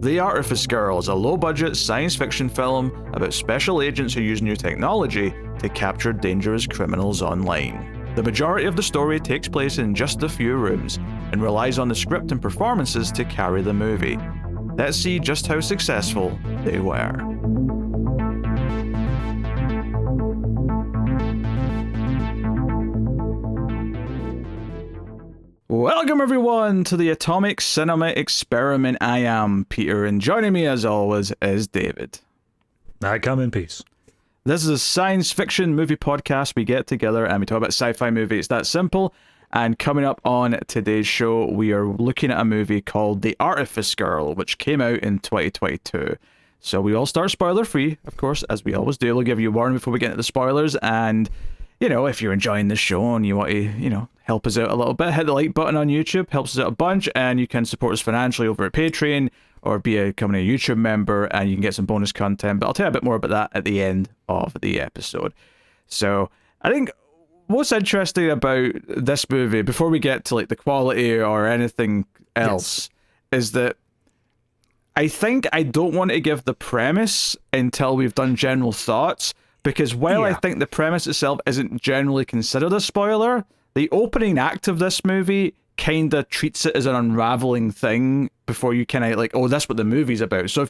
The Artifice Girl is a low-budget science fiction film about special agents who use new technology to capture dangerous criminals online. The majority of the story takes place in just a few rooms and relies on the script and performances to carry the movie. Let's see just how successful they were. Welcome everyone to the Atomic Cinema Experiment. I am Peter, and joining me as always is David. I come in peace. This is a science fiction movie podcast. We get together and we talk about sci-fi movies. It's that simple. And coming up on today's show, we are looking at a movie called The Artifice Girl, which came out in 2022. So we all start spoiler free, of course, as we always do. We'll give you a warning before we get into the spoilers. And you know, if you're enjoying this show and you want to, help us out a little bit, hit the like button on YouTube, helps us out a bunch, and you can support us financially over at Patreon or becoming a YouTube member, and you can get some bonus content. But I'll tell you a bit more about that at the end of the episode. So I think what's interesting about this movie, before we get to the quality or anything else, is that I think I don't want to give the premise until we've done general thoughts. Because while I think the premise itself isn't generally considered a spoiler, the opening act of this movie kind of treats it as an unraveling thing before you kind of oh, that's what the movie's about. So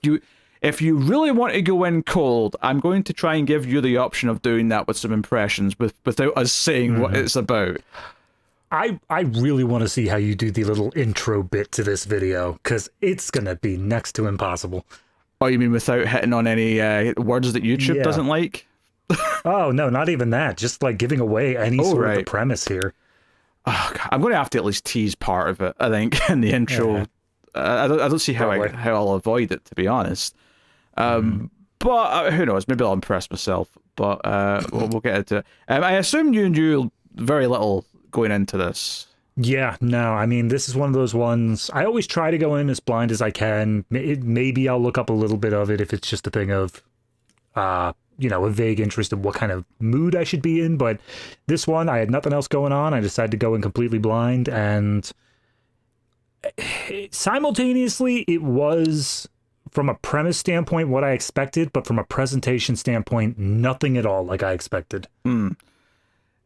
if you really want to go in cold, I'm going to try and give you the option of doing that with some impressions without us saying what it's about. I really want to see how you do the little intro bit to this video, because it's going to be next to impossible. Oh, you mean without hitting on any words that YouTube doesn't like? Oh, no, not even that. Just giving away any sort of the premise here. Oh, God. I'm going to have to at least tease part of it, I think, in the intro. Yeah. I don't see how I'll avoid it, to be honest. But who knows? Maybe I'll impress myself. But we'll get into it. I assume you knew very little going into this. Yeah, no, I mean, this is one of those ones. I always try to go in as blind as I can. Maybe I'll look up a little bit of it if it's just a thing of a vague interest in what kind of mood I should be in. But this one, I had nothing else going on. I decided to go in completely blind, and simultaneously it was, from a premise standpoint, what I expected, but from a presentation standpoint, nothing at all like I expected.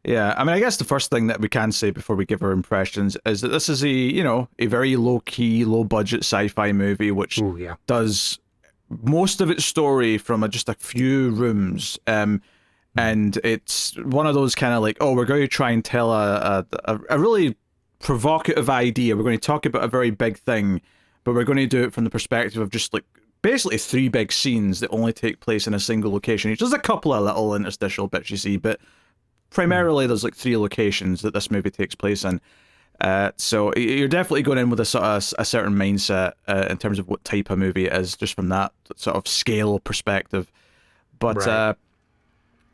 Yeah, I mean, I guess the first thing that we can say before we give our impressions is that this is a very low-key, low-budget sci-fi movie, which does most of its story from just a few rooms, and it's one of those kind of we're going to try and tell a really provocative idea. We're going to talk about a very big thing, but we're going to do it from the perspective of just basically three big scenes that only take place in a single location. There's a couple of little interstitial bits you see, but primarily there's three locations that this movie takes place in. So you're definitely going in with a certain mindset in terms of what type of movie it is, just from that sort of scale perspective. But so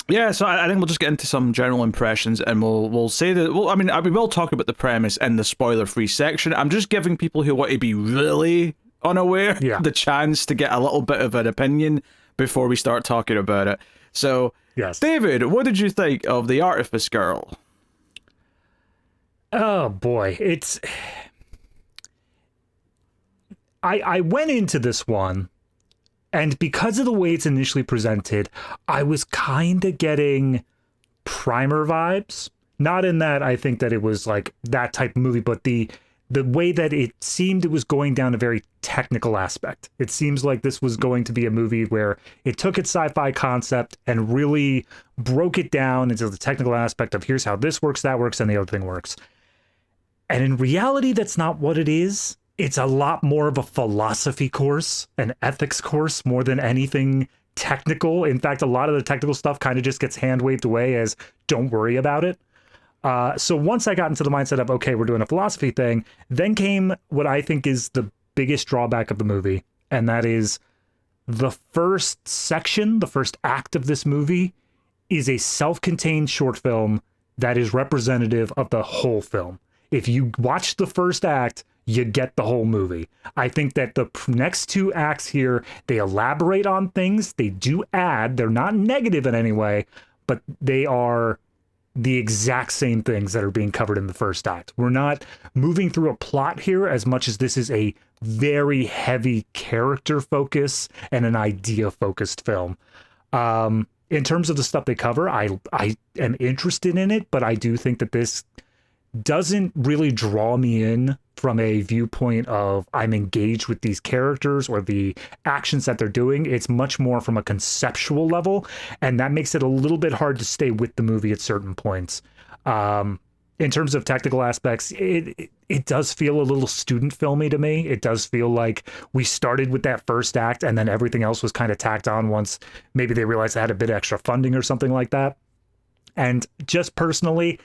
I think we'll just get into some general impressions, and we'll say that. Well, I mean, we will talk about the premise in the spoiler-free section. I'm just giving people who want to be really unaware the chance to get a little bit of an opinion before we start talking about it. So, David, what did you think of The Artifice Girl? Oh boy, I went into this one, and because of the way it's initially presented, I was kind of getting Primer vibes. Not in that I think that it was that type of movie, but the way that it seemed it was going down a very technical aspect. It seems like this was going to be a movie where it took its sci-fi concept and really broke it down into the technical aspect of here's how this works, that works, and the other thing works. And in reality, that's not what it is. It's a lot more of a philosophy course, an ethics course, more than anything technical. In fact, a lot of the technical stuff kind of just gets hand-waved away as, don't worry about it. So once I got into the mindset of, okay, we're doing a philosophy thing, then came what I think is the biggest drawback of the movie, and that is the first section, the first act of this movie, is a self-contained short film that is representative of the whole film. If you watch the first act, you get the whole movie. I think that the next two acts here, they elaborate on things. They do add. They're not negative in any way, but they are the exact same things that are being covered in the first act. We're not moving through a plot here as much as this is a very heavy character focus and an idea focused film. In terms of the stuff they cover, I am interested in it, but I do think that this doesn't really draw me in from a viewpoint of I'm engaged with these characters or the actions that they're doing. It's much more from a conceptual level, and that makes it a little bit hard to stay with the movie at certain points. In terms of technical aspects, it does feel a little student filmy to me. It does feel like we started with that first act and then everything else was kind of tacked on once maybe they realized they had a bit extra funding or something like that. And just personally,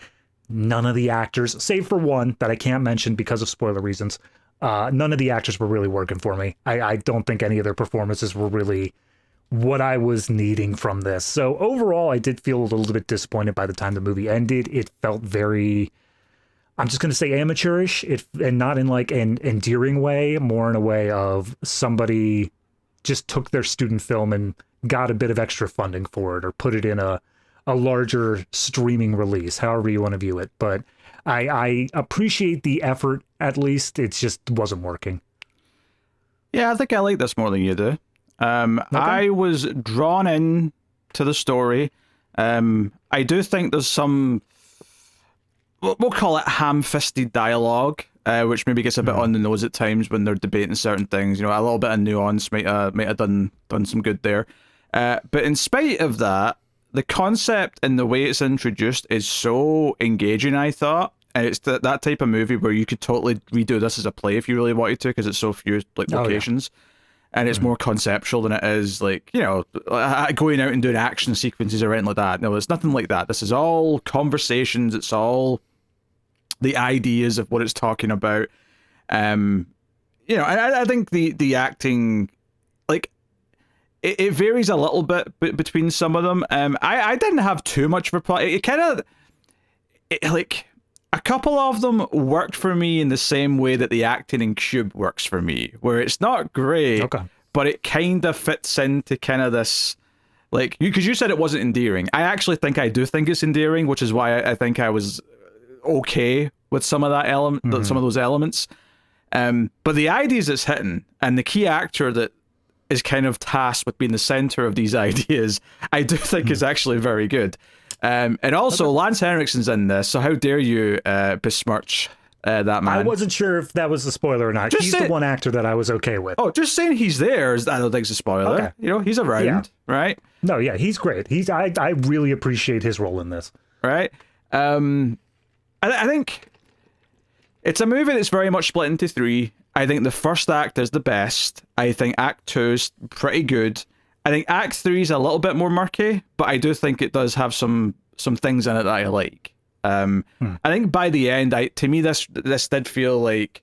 none of the actors, save for one that I can't mention because of spoiler reasons, none of the actors were really working for me. I don't think any of their performances were really what I was needing from this. So overall, I did feel a little bit disappointed by the time the movie ended. It felt very, I'm just going to say amateurish, and not in like an endearing way, more in a way of somebody just took their student film and got a bit of extra funding for it or put it in a larger streaming release, however you want to view it. But I appreciate the effort, at least. It just wasn't working. Yeah, I think I like this more than you do. Okay. I was drawn in to the story. I do think there's some, we'll call it ham-fisted dialogue, which maybe gets a bit on the nose at times when they're debating certain things. You know, a little bit of nuance might have done some good there. But in spite of that, the concept and the way it's introduced is so engaging, I thought. And it's that type of movie where you could totally redo this as a play if you really wanted to, because it's so few like locations. Oh, yeah. And it's more conceptual than it is like, you know, going out and doing action sequences or anything like that. No, it's nothing like that. This is all conversations. It's all the ideas of what it's talking about. You know, I think the acting, like, it varies a little bit between some of them. I didn't have too much of a plot. It kind of, like, a couple of them worked for me in the same way that the acting in Cube works for me, where it's not great, but it kind of fits into kind of this, like, because you said it wasn't endearing. I actually think I do think it's endearing, which is why I think I was okay with some of that some of those elements. But the ideas it's hitting, and the key actor that is kind of tasked with being the center of these ideas, I do think is actually very good. And also, Lance Henriksen's in this, so how dare you besmirch that man? I wasn't sure if that was a spoiler or not. He's the one actor that I was okay with. Oh, just saying he's there, I don't think it's a spoiler. Okay. You know, he's around, right? No, yeah, he's great. I really appreciate his role in this. Right? I think it's a movie that's very much split into three. I think the first act is the best. I think Act 2's pretty good. I think Act 3 is a little bit more murky, but I do think it does have some things in it that I like. I think by the end, to me this did feel like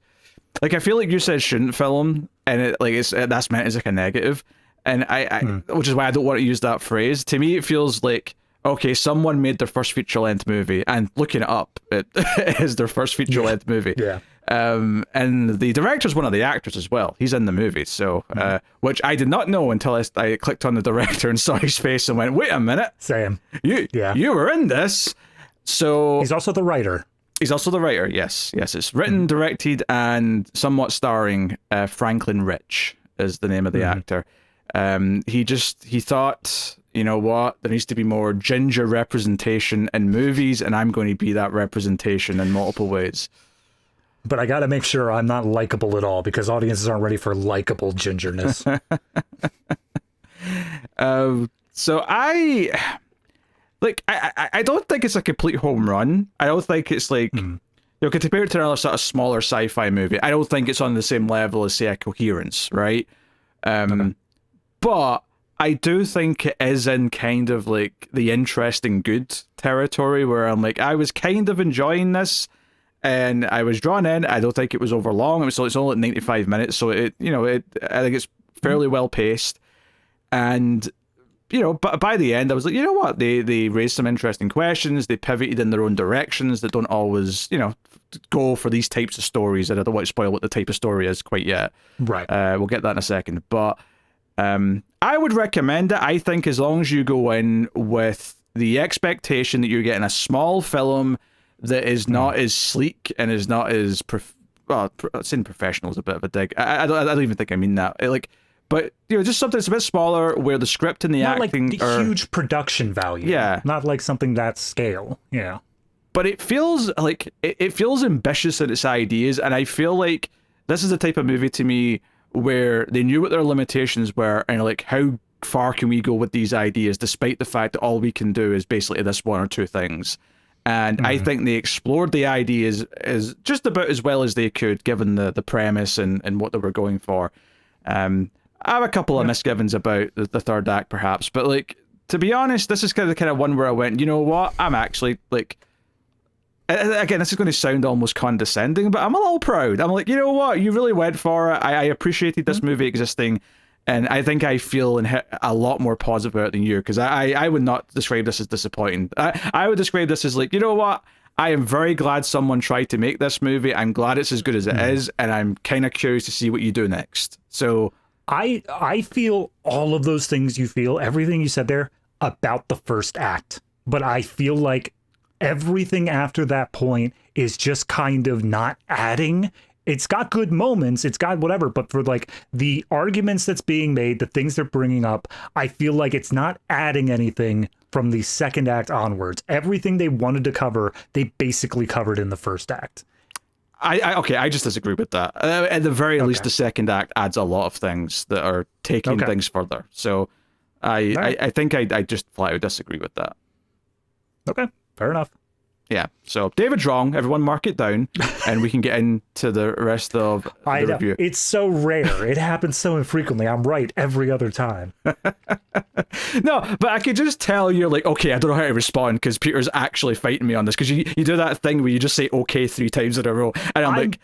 I feel like you said shouldn't film, and it like that's meant as like a negative, and I which is why I don't want to use that phrase. To me, it feels like, okay, someone made their first feature-length movie, and looking it up, it is their first feature-length movie. Yeah. And the director's one of the actors as well. He's in the movie, so which I did not know until I clicked on the director and saw his face and went, "Wait a minute, Sam, you were in this." So he's also the writer. He's also the writer. Yes. It's written, directed, and somewhat starring Franklin Ritch is the name of the actor. He thought, you know what, there needs to be more ginger representation in movies, and I'm going to be that representation in multiple ways. But I got to make sure I'm not likable at all, because audiences aren't ready for likable gingerness. So I don't think it's a complete home run. I don't think it's like, you know, compared to another sort of smaller sci-fi movie, I don't think it's on the same level as, say, a Coherence, right? But I do think it is in kind of like the interesting good territory, where I'm like, I was kind of enjoying this, and I was drawn in. I don't think it was over long. It's only like 95 minutes, so I think it's fairly well paced. And, you know, but by the end, I was like, you know what? They raised some interesting questions. They pivoted in their own directions that don't always, you know, go for these types of stories. And I don't want to spoil what the type of story is quite yet. Right. We'll get that in a second. But I would recommend it. I think as long as you go in with the expectation that you're getting a small film that is not as sleek and is not as saying professional is a bit of a dig. I don't even think I mean that. But just something that's a bit smaller, where the script and the not acting like the are huge production value. Yeah, not like something that scale. Yeah, but it feels like it feels ambitious in its ideas, and I feel like this is the type of movie to me where they knew what their limitations were, and like, how far can we go with these ideas, despite the fact that all we can do is basically this one or two things. And I think they explored the ideas as just about as well as they could, given the premise and what they were going for. I have a couple of misgivings about the third act, perhaps, but like, to be honest, this is kind of one where I went, you know what? I'm actually like, again, this is going to sound almost condescending, but I'm a little proud. I'm like, you know what? You really went for it. I appreciated this movie existing, and I think I feel a lot more positive about it than you, because I would not describe this as disappointing. I would describe this as like, you know what? I am very glad someone tried to make this movie. I'm glad it's as good as it is, and I'm kind of curious to see what you do next. So I feel all of those things you feel, everything you said there about the first act, but I feel like everything after that point is just kind of not adding. It's got good moments, it's got whatever, but for like the arguments that's being made, the things they're bringing up, I feel like it's not adding anything from the second act onwards. Everything they wanted to cover, they basically covered in the first act. I just disagree with that. At the very least, the second act adds a lot of things that are taking things further. So I think I just flat out disagree with that. Okay, fair enough. Yeah, so David's wrong. Everyone mark it down, and we can get into the rest of the review. It's so rare. It happens so infrequently. I'm right every other time. No, but I could just tell you're like, okay, I don't know how to respond, because Peter's actually fighting me on this, because you do that thing where you just say okay 3 times in a row, and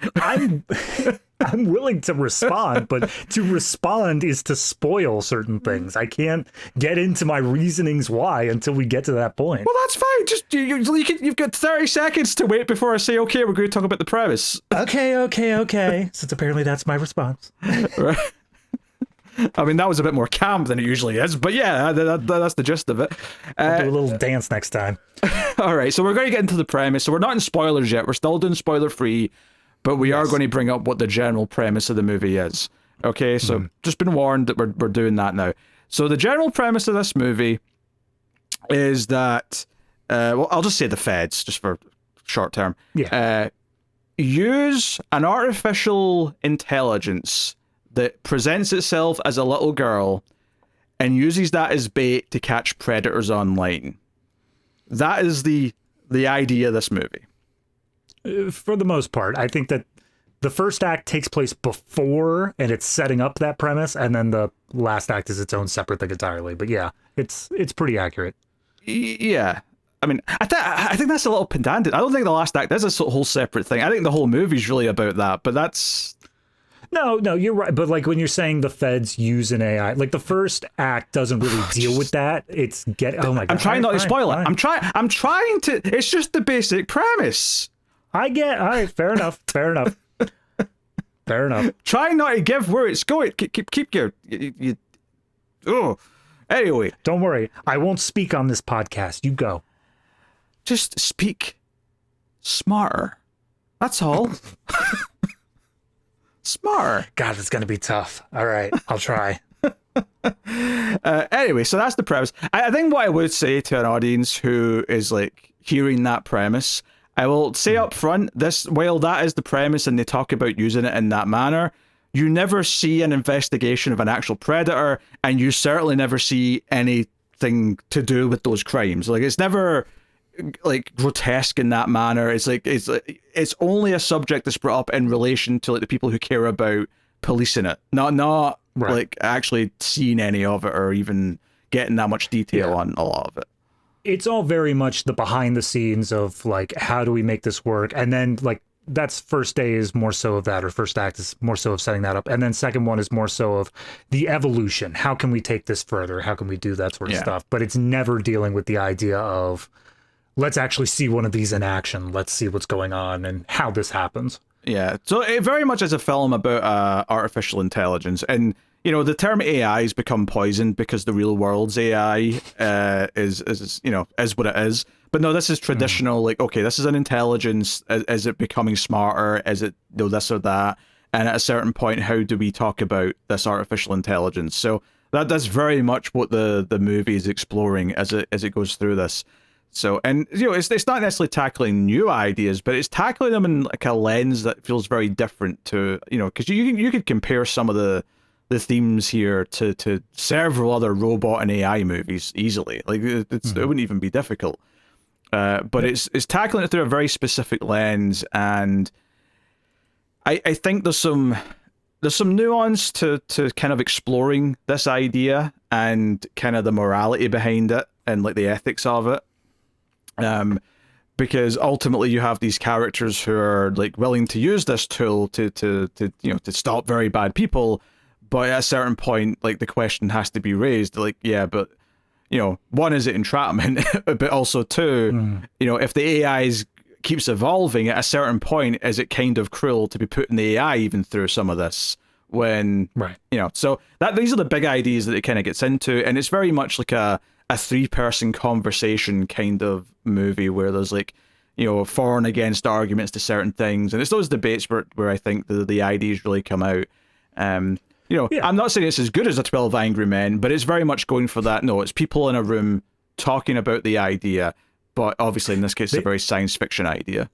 I'm willing to respond, but to respond is to spoil certain things. I can't get into my reasonings why until we get to that point. Well, that's fine. Just you've got 30 seconds to wait before I say, okay, we're going to talk about the premise. Okay. Since apparently that's my response. Right. I mean, that was a bit more camp than it usually is, but yeah, that's the gist of it. I'll do a little dance next time. All right, so we're going to get into the premise. So we're not in spoilers yet. We're still doing spoiler-free, but we are going to bring up what the general premise of the movie is. Okay, so just been warned that we're doing that now. So the general premise of this movie is that, well, I'll just say the feds, just for short term. Yeah. Use an artificial intelligence that presents itself as a little girl and uses that as bait to catch predators online. That is the idea of this movie. For the most part, I think that the first act takes place before, and it's setting up that premise, and then the last act is its own separate thing entirely. But yeah, it's pretty accurate. Yeah. I mean, I think that's a little pedantic. I don't think the last act is a whole separate thing. I think the whole movie's really about that, but that's... No, you're right. But like when you're saying the feds use an AI, like the first act doesn't really deal with that. It's oh my God. I'm trying not to spoil it. I'm trying to, it's just the basic premise. All right, fair enough. Fair enough. Try not to give where it's going. Keep your, oh, anyway. Don't worry. I won't speak on this podcast. You go. Just speak smarter. That's all. Smarter. God, it's going to be tough. All right, I'll try. Anyway, so that's the premise. I think what I would say to an audience who is like hearing that premise, I will say up front, while that is the premise and they talk about using it in that manner, you never see an investigation of an actual predator, and you certainly never see anything to do with those crimes. Like, it's never like grotesque in that manner. It's only a subject that's brought up in relation to like the people who care about policing it, not right. Like actually seeing any of it or even getting that much detail on a lot of it. It's all very much the behind the scenes of like, how do we make this work? And then like that's first day is more so of that, or first act is more so of setting that up. And then second one is more so of the evolution. How can we take this further? How can we do that sort of stuff? But it's never dealing with the idea of, let's actually see one of these in action. Let's see what's going on and how this happens. Yeah. So it very much is a film about artificial intelligence. And the term AI has become poisoned because the real world's AI is what it is. But no, this is traditional. Like, okay, this is an intelligence. Is it becoming smarter? Is it this or that? And at a certain point, how do we talk about this artificial intelligence? So that's very much what the movie is exploring as it goes through this. So, and it's not necessarily tackling new ideas, but it's tackling them in like a lens that feels very different to because you could compare some of the themes here to several other robot and AI movies easily. Like it wouldn't even be difficult. But it's tackling it through a very specific lens, and I think there's some nuance to kind of exploring this idea and kind of the morality behind it and like the ethics of it. Because ultimately you have these characters who are like willing to use this tool to stop very bad people, but at a certain point, like the question has to be raised, like, yeah, but one, is it entrapment? But also two, if the AI keeps evolving, at a certain point, is it kind of cruel to be putting the AI even through some of this? When so these are the big ideas that it kind of gets into, and it's very much like a 3-person conversation kind of movie where there's like for and against arguments to certain things, and it's those debates where I think the ideas really come out. I'm not saying it's as good as a 12 Angry Men, but it's very much going for that. No, it's people in a room talking about the idea, but obviously in this case, it's a very science fiction idea.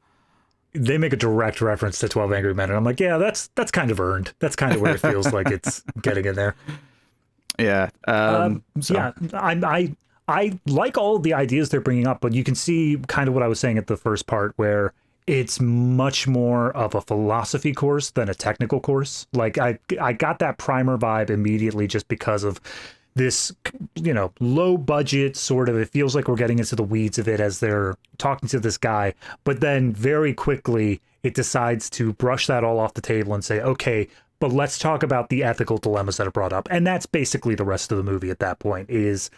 They make a direct reference to 12 Angry Men, and I'm like, yeah, that's kind of earned. That's kind of where it feels like it's getting in there. Yeah. Yeah, I like all the ideas they're bringing up, but you can see kind of what I was saying at the first part, where it's much more of a philosophy course than a technical course. Like I got that primer vibe immediately just because of this, low budget sort of, it feels like we're getting into the weeds of it as they're talking to this guy, but then very quickly it decides to brush that all off the table and say, okay, but let's talk about the ethical dilemmas that are brought up. And that's basically the rest of the movie at that point is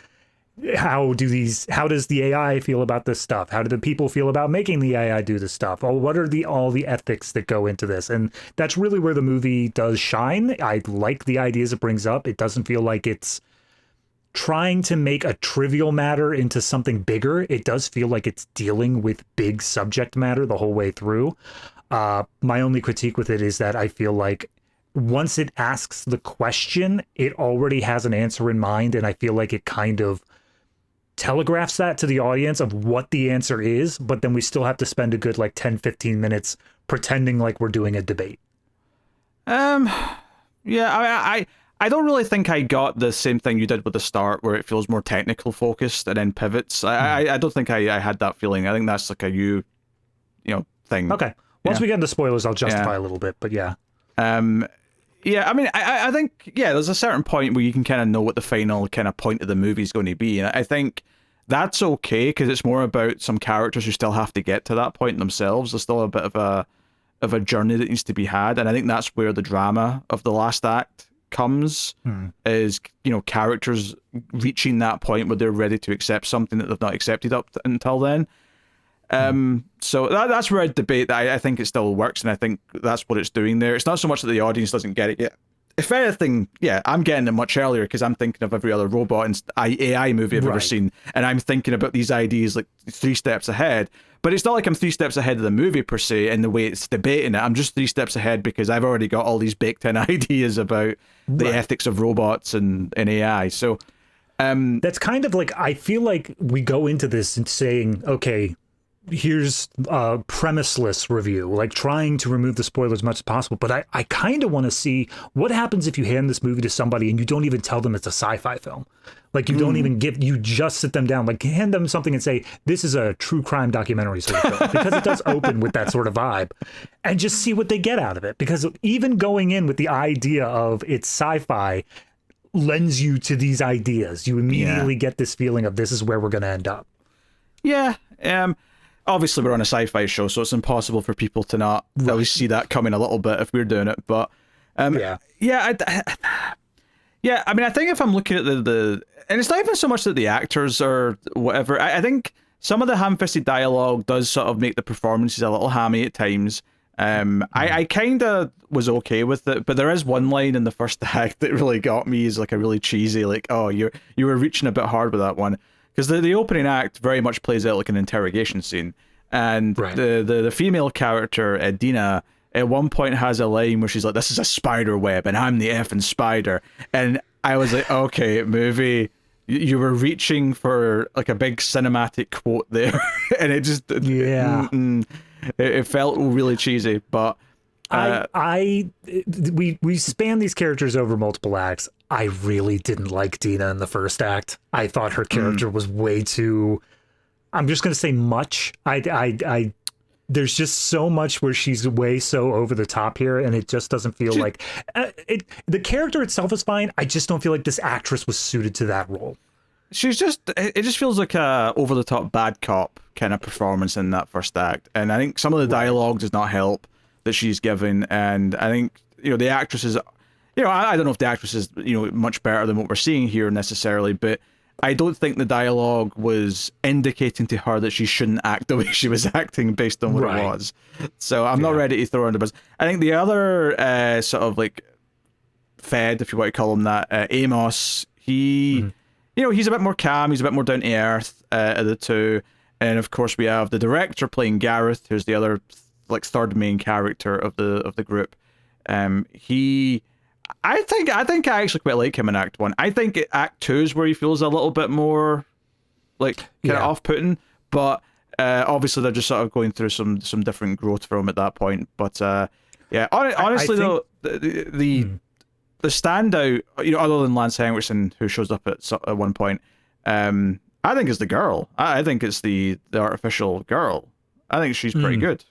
how does the AI feel about this stuff? How do the people feel about making the AI do this stuff? Oh, what are all the ethics that go into this? And that's really where the movie does shine. I like the ideas it brings up. It doesn't feel like it's trying to make a trivial matter into something bigger. It does feel like it's dealing with big subject matter the whole way through. My only critique with it is that I feel like once it asks the question, it already has an answer in mind, and I feel like it kind of telegraphs that to the audience of what the answer is, but then we still have to spend a good 10-15 minutes pretending like we're doing a debate. Yeah, I don't really think I got the same thing you did with the start, where it feels more technical focused and then pivots. I don't think I had that feeling. I think that's like a you thing. Okay. Once we get into spoilers, I'll justify a little bit, but yeah. Yeah, I mean, I think, there's a certain point where you can kind of know what the final kind of point of the movie is going to be. And I think that's okay, because it's more about some characters who still have to get to that point themselves. There's still a bit of a journey that needs to be had. And I think that's where the drama of the last act comes, is, characters reaching that point where they're ready to accept something that they've not accepted up until then. So that's where I debate that. I think it still works, and I think that's what it's doing there. It's not so much that the audience doesn't get it yet. If anything, I'm getting it much earlier, because I'm thinking of every other robot and AI movie I've ever seen, and I'm thinking about these ideas 3 steps ahead. But it's not like I'm 3 steps ahead of the movie per se in the way it's debating it. I'm just 3 steps ahead because I've already got all these baked in ideas about the ethics of robots and AI. So that's kind of like, I feel like we go into this and saying, okay, here's a premiseless review, trying to remove the spoilers as much as possible. But I kind of want to see what happens if you hand this movie to somebody and you don't even tell them it's a sci-fi film. You don't even you just sit them down, hand them something and say, this is a true crime documentary sort of film, because it does open with that sort of vibe, and just see what they get out of it. Because even going in with the idea of it's sci-fi lends you to these ideas. You immediately get this feeling of this is where we're going to end up. Yeah. Obviously, we're on a sci-fi show, so it's impossible for people to not at least see that coming a little bit if we're doing it. But I mean, I think if I'm looking at the and it's not even so much that the actors or whatever. I think some of the ham-fisted dialogue does sort of make the performances a little hammy at times. I kind of was okay with it, but there is one line in the first act that really got me, is like a really cheesy, like, oh, you were reaching a bit hard with that one, because the opening act very much plays out like an interrogation scene, and Right. the female character, Dina, at one point has a line where she's like, "This is a spider web, and I'm the effing spider," and I was like, okay, movie. You were reaching for like a big cinematic quote there, and it just it felt really cheesy. But we span these characters over multiple acts. I really didn't like Dina in the first act. I thought her character was way too. I'm just gonna say much. I there's just so much where she's way so over the top here, and it just doesn't feel like it. The character itself is fine. I just don't feel like this actress was suited to that role. It just feels like a over the top bad cop kind of performance in that first act, and I think some of the dialogue does not help that she's given, and I think the actress is, I don't know if the actress is much better than what we're seeing here necessarily, but I don't think the dialogue was indicating to her that she shouldn't act the way she was acting based on what it was. So I'm not ready to throw her under the bus. I think the other sort of like Fed, if you want to call him that, Amos, he, he's a bit more calm, he's a bit more down to earth of the two. And of course we have the director playing Gareth, who's the other like third main character of the group. I think I actually quite like him in Act 1. I think Act 2 is where he feels a little bit more like kind of off-putting, but obviously they're just sort of going through some different growth for him at that point. But honestly though, the standout, other than Lance Henriksen, who shows up at one point, I think it's the girl. I think it's the artificial girl. I think she's pretty good.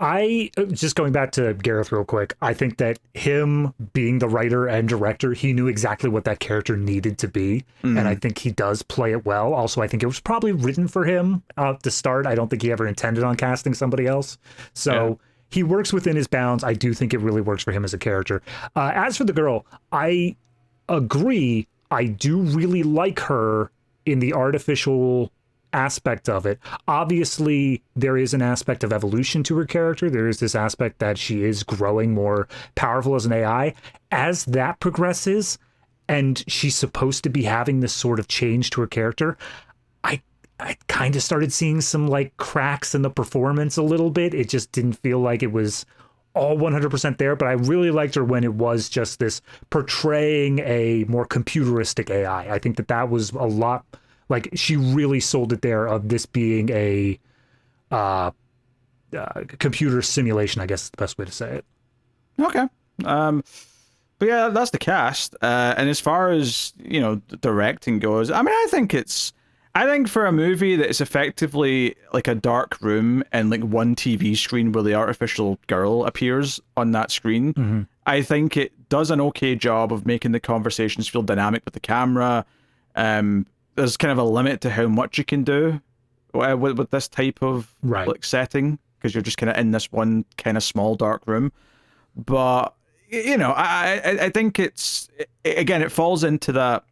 I just going back to Gareth real quick. I think that him being the writer and director, he knew exactly what that character needed to be, and I think he does play it well. Also, I think it was probably written for him to start. I don't think he ever intended on casting somebody else. So he works within his bounds. I do think it really works for him as a character. As for the girl, I agree. I do really like her in the artificial aspect of it. Obviously, there is an aspect of evolution to her character. There is this aspect that she is growing more powerful as an AI. As that progresses, and she's supposed to be having this sort of change to her character, I kind of started seeing some like cracks in the performance a little bit. It just didn't feel like it was all 100% there, but I really liked her when it was just this portraying a more computeristic AI. I think that was a lot. Like, she really sold it there of this being a computer simulation, I guess is the best way to say it. Okay. But yeah, that's the cast. And as far as, directing goes, I mean, I think for a movie that is effectively like a dark room and like one TV screen where the artificial girl appears on that screen, I think it does an okay job of making the conversations feel dynamic with the camera. There's kind of a limit to how much you can do with this type of like setting, because you're just kind of in this one kind of small dark room. But I think it falls into that.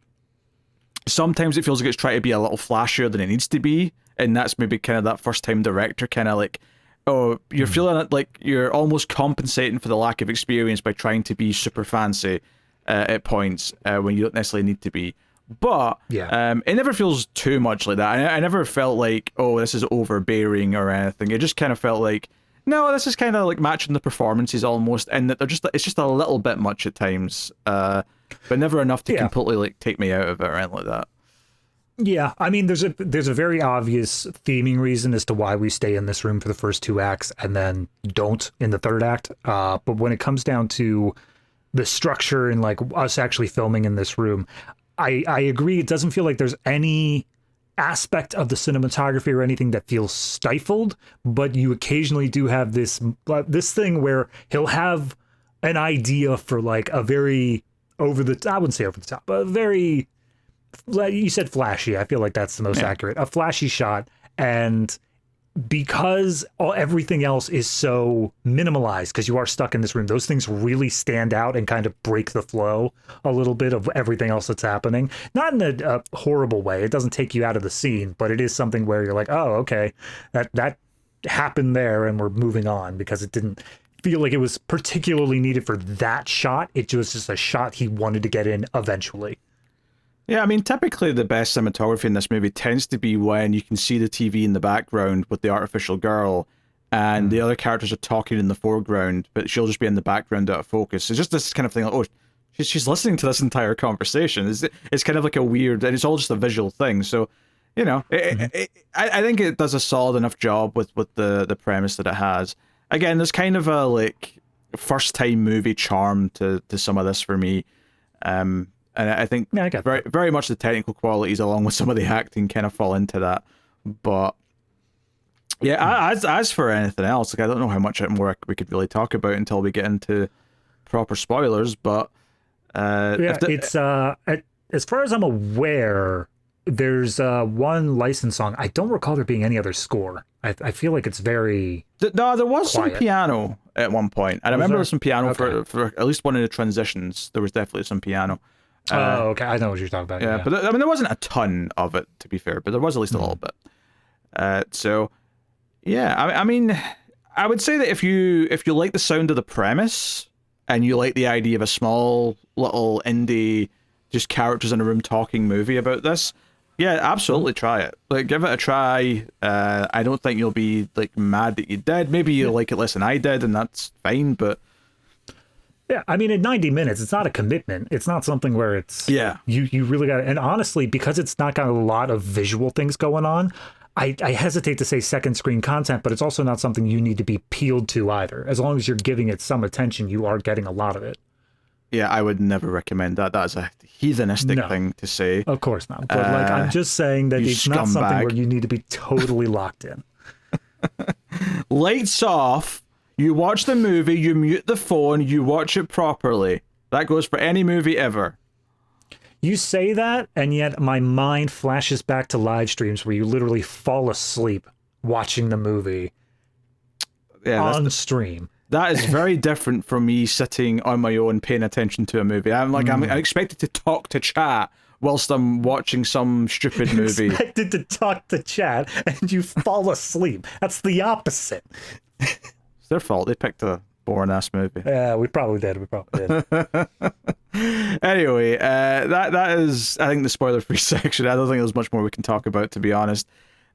Sometimes it feels like it's trying to be a little flashier than it needs to be, and that's maybe kind of that first time director kind of like, oh, you're feeling it like you're almost compensating for the lack of experience by trying to be super fancy at points when you don't necessarily need to be. But it never feels too much like that. I never felt like, oh, this is overbearing or anything. It just kind of felt like, no, this is kind of like matching the performances almost, and that it's just a little bit much at times, but never enough to completely like take me out of it or anything like that. Yeah, I mean, there's a very obvious theming reason as to why we stay in this room for the first two acts and then don't in the third act. But when it comes down to the structure and like us actually filming in this room, I agree. It doesn't feel like there's any aspect of the cinematography or anything that feels stifled, but you occasionally do have this thing where he'll have an idea for like a very I wouldn't say over the top, but a very, you said flashy. I feel like that's the most accurate. A flashy shot, and because everything else is so minimalized, because you are stuck in this room, those things really stand out and kind of break the flow a little bit of everything else that's happening. Not in a horrible way. It doesn't take you out of the scene, but it is something where you're like, oh, okay, that happen there and we're moving on, because it didn't feel like it was particularly needed for that shot. It was just a shot he wanted to get in eventually. Yeah, I mean, typically the best cinematography in this movie tends to be when you can see the TV in the background with the artificial girl, and the other characters are talking in the foreground, but she'll just be in the background out of focus. It's just this kind of thing like, oh, she's listening to this entire conversation. It's kind of like a weird, and it's all just a visual thing. So, you know, I think it does a solid enough job with the premise that it has. Again, there's kind of a like first time movie charm to some of this for me. And I think very much the technical qualities along with some of the acting kind of fall into that. But yeah, as for anything else, like I don't know how much more we could really talk about until we get into proper spoilers. But it's as far as I'm aware, there's one licensed song. I don't recall there being any other score. I feel like it's very no. There was quiet. some piano at one point. I remember there was some piano for at least one of the transitions. There was definitely some piano. Oh, okay. I know what you're talking about. Yeah, but I mean, there wasn't a ton of it, to be fair, but there was at least a little bit. So, yeah, I mean, I would say that if you like the sound of the premise and you like the idea of a small little indie, just characters in a room talking movie about this, yeah, absolutely try it. Like, give it a try. I don't think you'll be like mad that you did. Maybe you like it less than I did, and that's fine. But yeah, I mean, at 90 minutes, it's not a commitment. It's not something where it's you really got to. And honestly, because it's not got a lot of visual things going on, I hesitate to say second screen content, but it's also not something you need to be peeled to either. As long as you're giving it some attention, you are getting a lot of it. Yeah, I would never recommend that. That is a heathenistic thing to say. Of course not. But like, I'm just saying that it's not something where you need to be totally locked in. Lights off. You watch the movie, you mute the phone, you watch it properly. That goes for any movie ever. You say that, and yet my mind flashes back to live streams where you literally fall asleep watching the movie on stream. That is very different from me sitting on my own paying attention to a movie. I'm expected to talk to chat whilst I'm watching some stupid movie. You're expected to talk to chat, and you fall asleep. That's the opposite. It's their fault. They picked a boring ass movie. Yeah, we probably did. Anyway, that is, I think, the spoiler-free section. I don't think there's much more we can talk about, to be honest.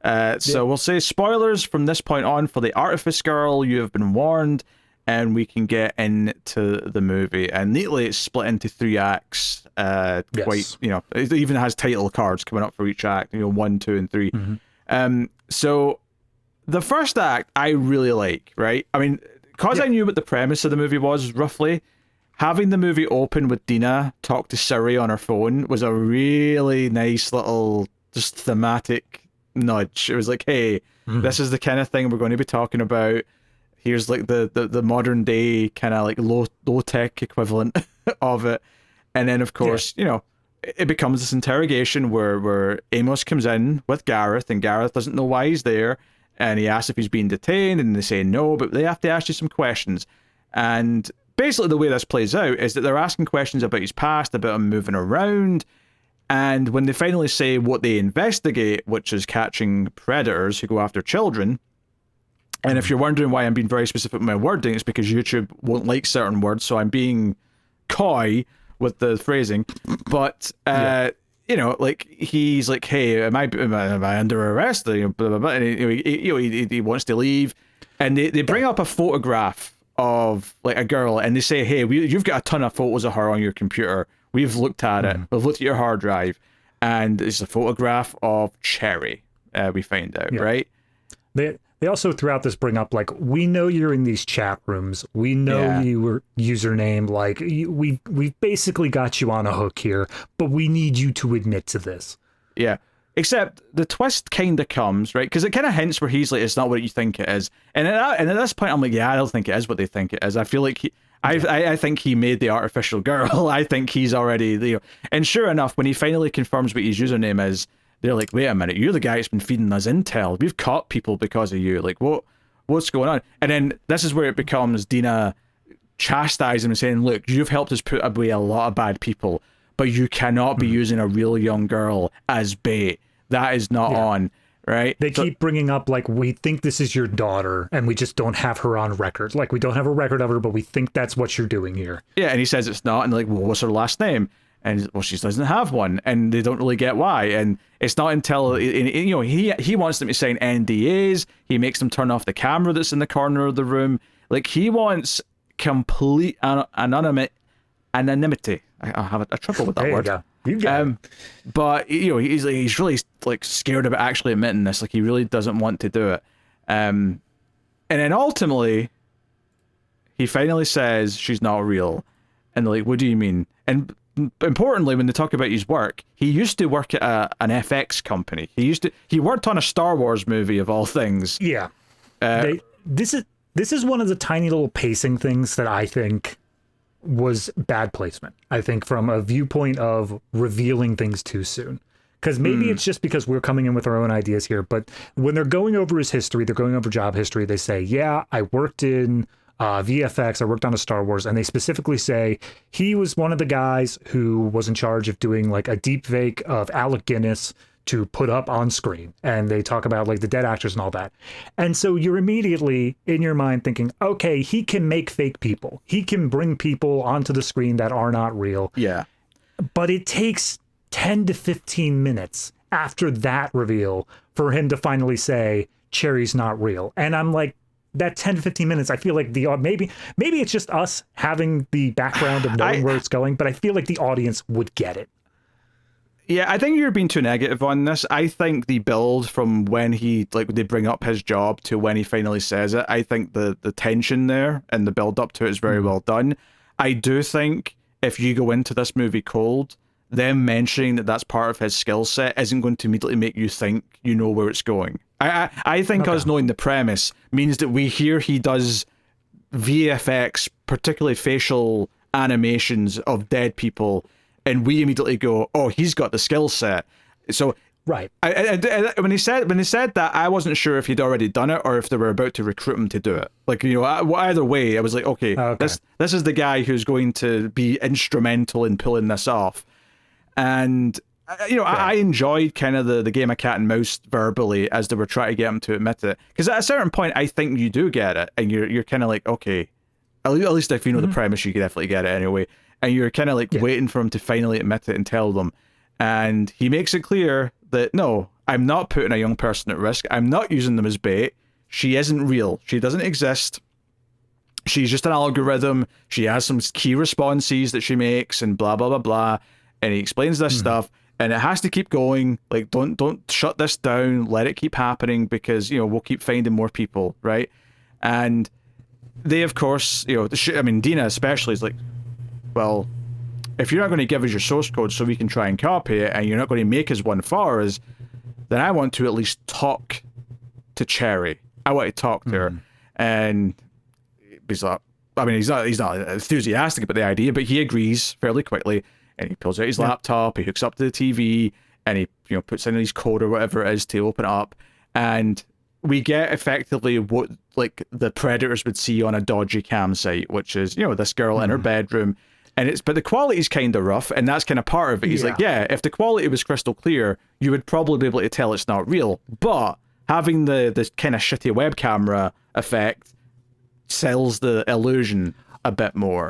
So we'll say spoilers from this point on for the Artifice Girl. You have been warned, and we can get into the movie. And neatly, it's split into 3 acts. Quite, you know, it even has title cards coming up for each act. You know, 1, 2, and 3. So the first act I really like, right? I mean, because I knew what the premise of the movie was roughly, having the movie open with Dina talk to Siri on her phone was a really nice little just thematic nudge. It was like, hey, this is the kind of thing we're going to be talking about. Here's like the modern day kind of like low tech equivalent of it. And then of course, you know, it becomes this interrogation where Amos comes in with Gareth, and Gareth doesn't know why he's there. And he asks if he's being detained, and they say no, but they have to ask you some questions. And basically the way this plays out is that they're asking questions about his past, about him moving around. And when they finally say what they investigate, which is catching predators who go after children, and if you're wondering why I'm being very specific with my wording, it's because YouTube won't like certain words, so I'm being coy with the phrasing. But you know, like he's like, "Hey, am I under arrest?" Blah, blah, blah. And he wants to leave, and they bring up a photograph of like a girl, and they say, "Hey, you've got a ton of photos of her on your computer. We've looked at it. We've looked at your hard drive, and it's a photograph of Cherry." We find out, right? They also throughout this bring up like, we know you're in these chat rooms. We know your username. Like we've basically got you on a hook here, but we need you to admit to this. Yeah. Except the twist kind of comes, right? Because it kind of hints where he's like, it's not what you think it is. And at this point, I'm like, yeah, I don't think it is what they think it is. I feel like I think he made the artificial girl. I think he's already, you know. And sure enough, when he finally confirms what his username is, they're like, wait a minute, you're the guy that's been feeding us intel. We've caught people because of you. Like, what's going on? And then this is where it becomes Dina chastising him and saying, look, you've helped us put away a lot of bad people, but you cannot be using a real young girl as bait. That is not on. right? They keep bringing up, like, we think this is your daughter, and we just don't have her on record. Like, we don't have a record of her, but we think that's what you're doing here. Yeah, and he says it's not, and they're like, well, what's her last name? And well, she doesn't have one, and they don't really get why. And it's not until he wants them to sign NDAs. He makes them turn off the camera that's in the corner of the room. Like, he wants complete anonymity. I have a trouble with that word. You got it. But he's really like scared about actually admitting this. Like, he really doesn't want to do it. And then ultimately, he finally says she's not real. And they're like, what do you mean? And importantly, when they talk about his work, he used to work at an FX company. He worked on a Star Wars movie of all things. Yeah. This is one of the tiny little pacing things that I think was bad placement. I think from a viewpoint of revealing things too soon. Because maybe it's just because we're coming in with our own ideas here, but when they're going over his history, they're going over job history, they say, yeah, I worked in VFX, I worked on a Star Wars, and they specifically say he was one of the guys who was in charge of doing like a deep fake of Alec Guinness to put up on screen. And they talk about like the dead actors and all that. And so you're immediately in your mind thinking, okay, he can make fake people. He can bring people onto the screen that are not real. Yeah. But it takes 10 to 15 minutes after that reveal for him to finally say Cherry's not real. And I'm like, that 10 to 15 minutes, I feel like maybe it's just us having the background of knowing where it's going, but I feel like the audience would get it. Yeah, I think you're being too negative on this. I think the build from when they bring up his job to when he finally says it, I think the tension there and the build up to it is very well done. I do think if you go into this movie cold, them mentioning that that's part of his skill set isn't going to immediately make you think you know where it's going. I think us knowing the premise means that we hear he does VFX, particularly facial animations of dead people, and we immediately go, oh, he's got the skill set. So right. When he said that, I wasn't sure if he'd already done it or if they were about to recruit him to do it. Like, either way, I was like, okay. This is the guy who's going to be instrumental in pulling this off. And I enjoyed kind of the game of cat and mouse verbally as they were trying to get him to admit it. Because at a certain point, I think you do get it, and you're kind of like, okay, at least if you know the premise, you can definitely get it anyway. And you're kind of like waiting for him to finally admit it and tell them. And he makes it clear that, no, I'm not putting a young person at risk. I'm not using them as bait. She isn't real. She doesn't exist. She's just an algorithm. She has some key responses that she makes and blah, blah, blah, blah. And he explains this stuff. And it has to keep going. Like, don't shut this down. Let it keep happening because, we'll keep finding more people, right? And they, of course, Dina especially is like, well, if you're not going to give us your source code so we can try and copy it, and you're not going to make us one for us, then I want to at least talk to Cherry. I want to talk to her. And he's like, he's not enthusiastic about the idea, but he agrees fairly quickly. And he pulls out his laptop, he hooks up to the TV, and he puts in his code or whatever it is to open it up. And we get effectively what like the predators would see on a dodgy cam site, which is, this girl in her bedroom. But the quality is kind of rough, and that's kind of part of it. He's like, if the quality was crystal clear, you would probably be able to tell it's not real. But having the kind of shitty web camera effect sells the illusion a bit more.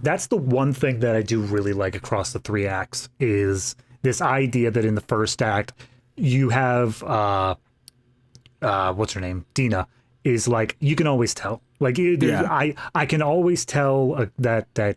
That's the one thing that I do really like across the three acts is this idea that in the first act you have what's her name? Dina is like, you can always tell. Like I can always tell that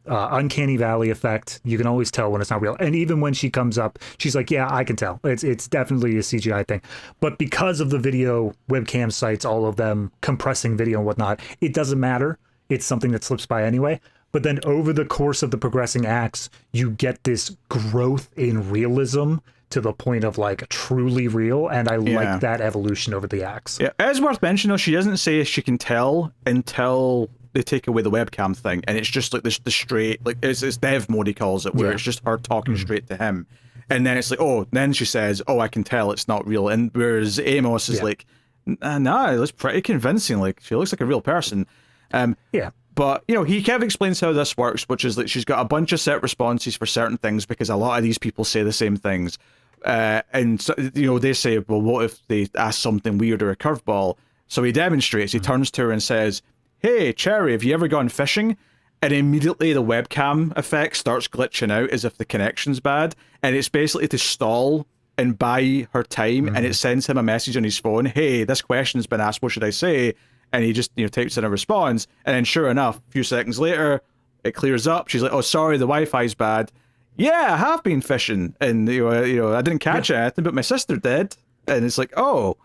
uncanny valley effect. You can always tell when it's not real. And even when she comes up, she's like, yeah, I can tell. It's definitely a CGI thing. But because of the video webcam sites, all of them compressing video and whatnot, it doesn't matter. It's something that slips by anyway. But then over the course of the progressing acts, you get this growth in realism to the point of like truly real. And I like that evolution over the acts. Yeah, it's worth mentioning though, she doesn't say she can tell until they take away the webcam thing, and it's just like the straight, like it's dev mode he calls it, where it's just her talking straight to him, and then it's like, then she says, I can tell it's not real, and whereas Amos is like, nah, it looks pretty convincing, like she looks like a real person. But he kind of explains how this works, which is that she's got a bunch of set responses for certain things because a lot of these people say the same things. And so, they say, well, what if they ask something weird or a curveball? So he demonstrates. He turns to her and says, "Hey, Cherry, have you ever gone fishing?" And immediately the webcam effect starts glitching out as if the connection's bad. And it's basically to stall and buy her time. And it sends him a message on his phone. "Hey, this question's been asked. What should I say?" And he just, types in a response. And then sure enough, a few seconds later, it clears up. She's like, "Oh, sorry, the Wi-Fi's bad." "Yeah, I have been fishing, and I didn't catch anything, but my sister did." And it's like, oh,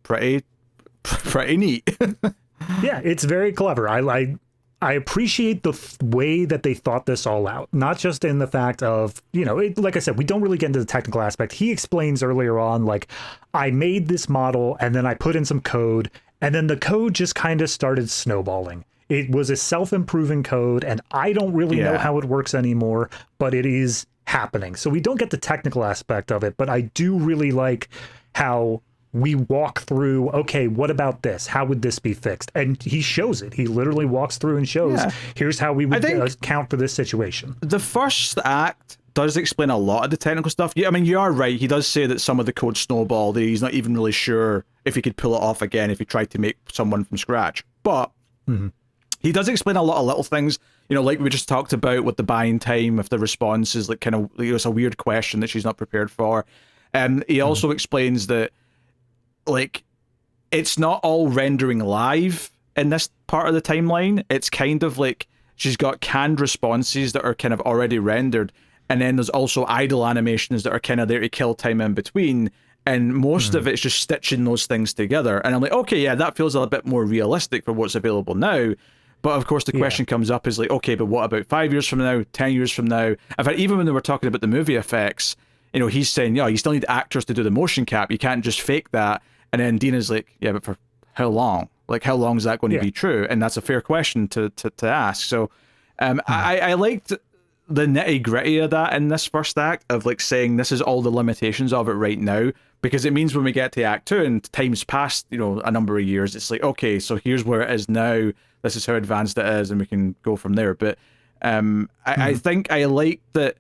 pretty neat. Yeah, it's very clever. I appreciate the way that they thought this all out, not just in the fact of, like I said, we don't really get into the technical aspect. He explains earlier on, like, I made this model and then I put in some code, and then the code just kind of started snowballing. It was a self-improving code, and I don't really know how it works anymore, but it is happening. So we don't get the technical aspect of it, but I do really like how we walk through, okay, what about this? How would this be fixed? And he shows it. He literally walks through and shows, here's how we would account for this situation. The first act does explain a lot of the technical stuff. Yeah, I mean, you are right. He does say that some of the code snowballed. He's not even really sure if he could pull it off again if he tried to make someone from scratch. But he does explain a lot of little things, like we just talked about with the buying time, if the response is like kind of, it's a weird question that she's not prepared for. He also explains that, like, it's not all rendering live in this part of the timeline. It's kind of like she's got canned responses that are kind of already rendered, and then there's also idle animations that are kind of there to kill time in between, and most of it's just stitching those things together. And I'm like, okay, yeah, that feels a little bit more realistic for what's available now. But of course the question comes up is like, okay, but what about 5 years from now, 10 years from now? In fact, even when they were talking about the movie effects, he's saying, you still need actors to do the motion cap. You can't just fake that. And then Dina's like, yeah, but for how long? Like, how long is that going to be true? And that's a fair question to ask. So I liked the nitty gritty of that in this first act of like saying this is all the limitations of it right now, because it means when we get to act 2 and time's passed, a number of years, it's like, okay, so here's where it is now. This is how advanced it is, and we can go from there. But I think I like that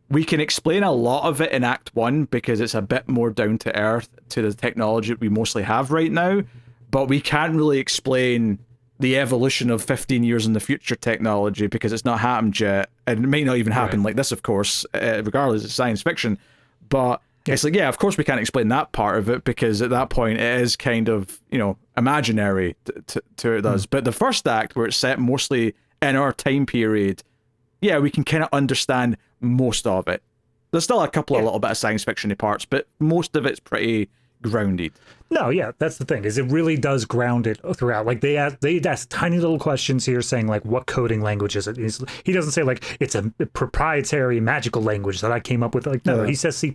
we can explain a lot of it in Act 1 because it's a bit more down to earth to the technology that we mostly have right now, but we can't really explain the evolution of 15 years in the future technology because it's not happened yet, and it may not even happen like this, of course, regardless, it's science fiction. But it's like, yeah, of course we can't explain that part of it because at that point it is kind of, imaginary to it does. But the first act, where it's set mostly in our time period, yeah, we can kind of understand most of it. There's still a couple of little bit of science fiction parts, but most of it's pretty grounded. No, yeah, that's the thing, is it really does ground it throughout. Like they ask tiny little questions here saying like, what coding language is it? He doesn't say like it's a proprietary magical language that I came up with. Like, no, he says C++.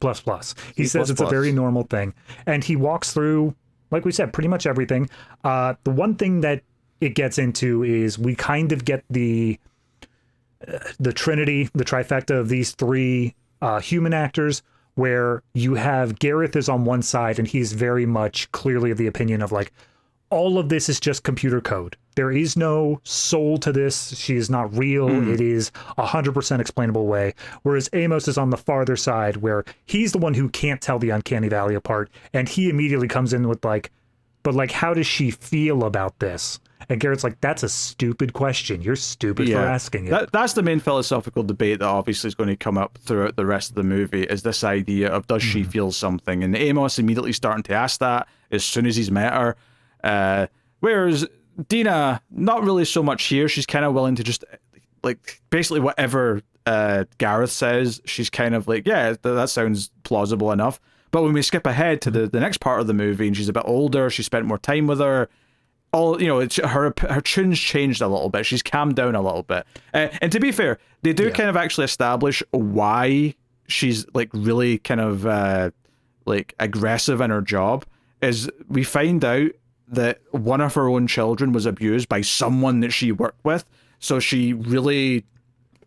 He says it's a very normal thing. And he walks through, like we said, pretty much everything. The one thing that it gets into is we kind of get the trinity, the trifecta of these three human actors, where you have Gareth is on one side and he's very much clearly of the opinion of like, all of this is just computer code. There is no soul to this. She is not real. It is 100% explainable way. Whereas Amos is on the farther side, where he's the one who can't tell the uncanny valley apart. And he immediately comes in with like, but like, how does she feel about this? And Garrett's like, that's a stupid question. You're stupid for asking it. That's the main philosophical debate that obviously is going to come up throughout the rest of the movie, is this idea of, does she feel something? And Amos immediately starting to ask that as soon as he's met her. Whereas Dina, not really so much here. She's kind of willing to just, like, basically whatever Gareth says, she's kind of like, yeah, that sounds plausible enough. But when we skip ahead to the next part of the movie, and she's a bit older, she spent more time with her, it's her tune's changed a little bit. She's calmed down a little bit. And to be fair, they do kind of actually establish why she's like really kind of like aggressive in her job. Is we find out that one of her own children was abused by someone that she worked with. So she really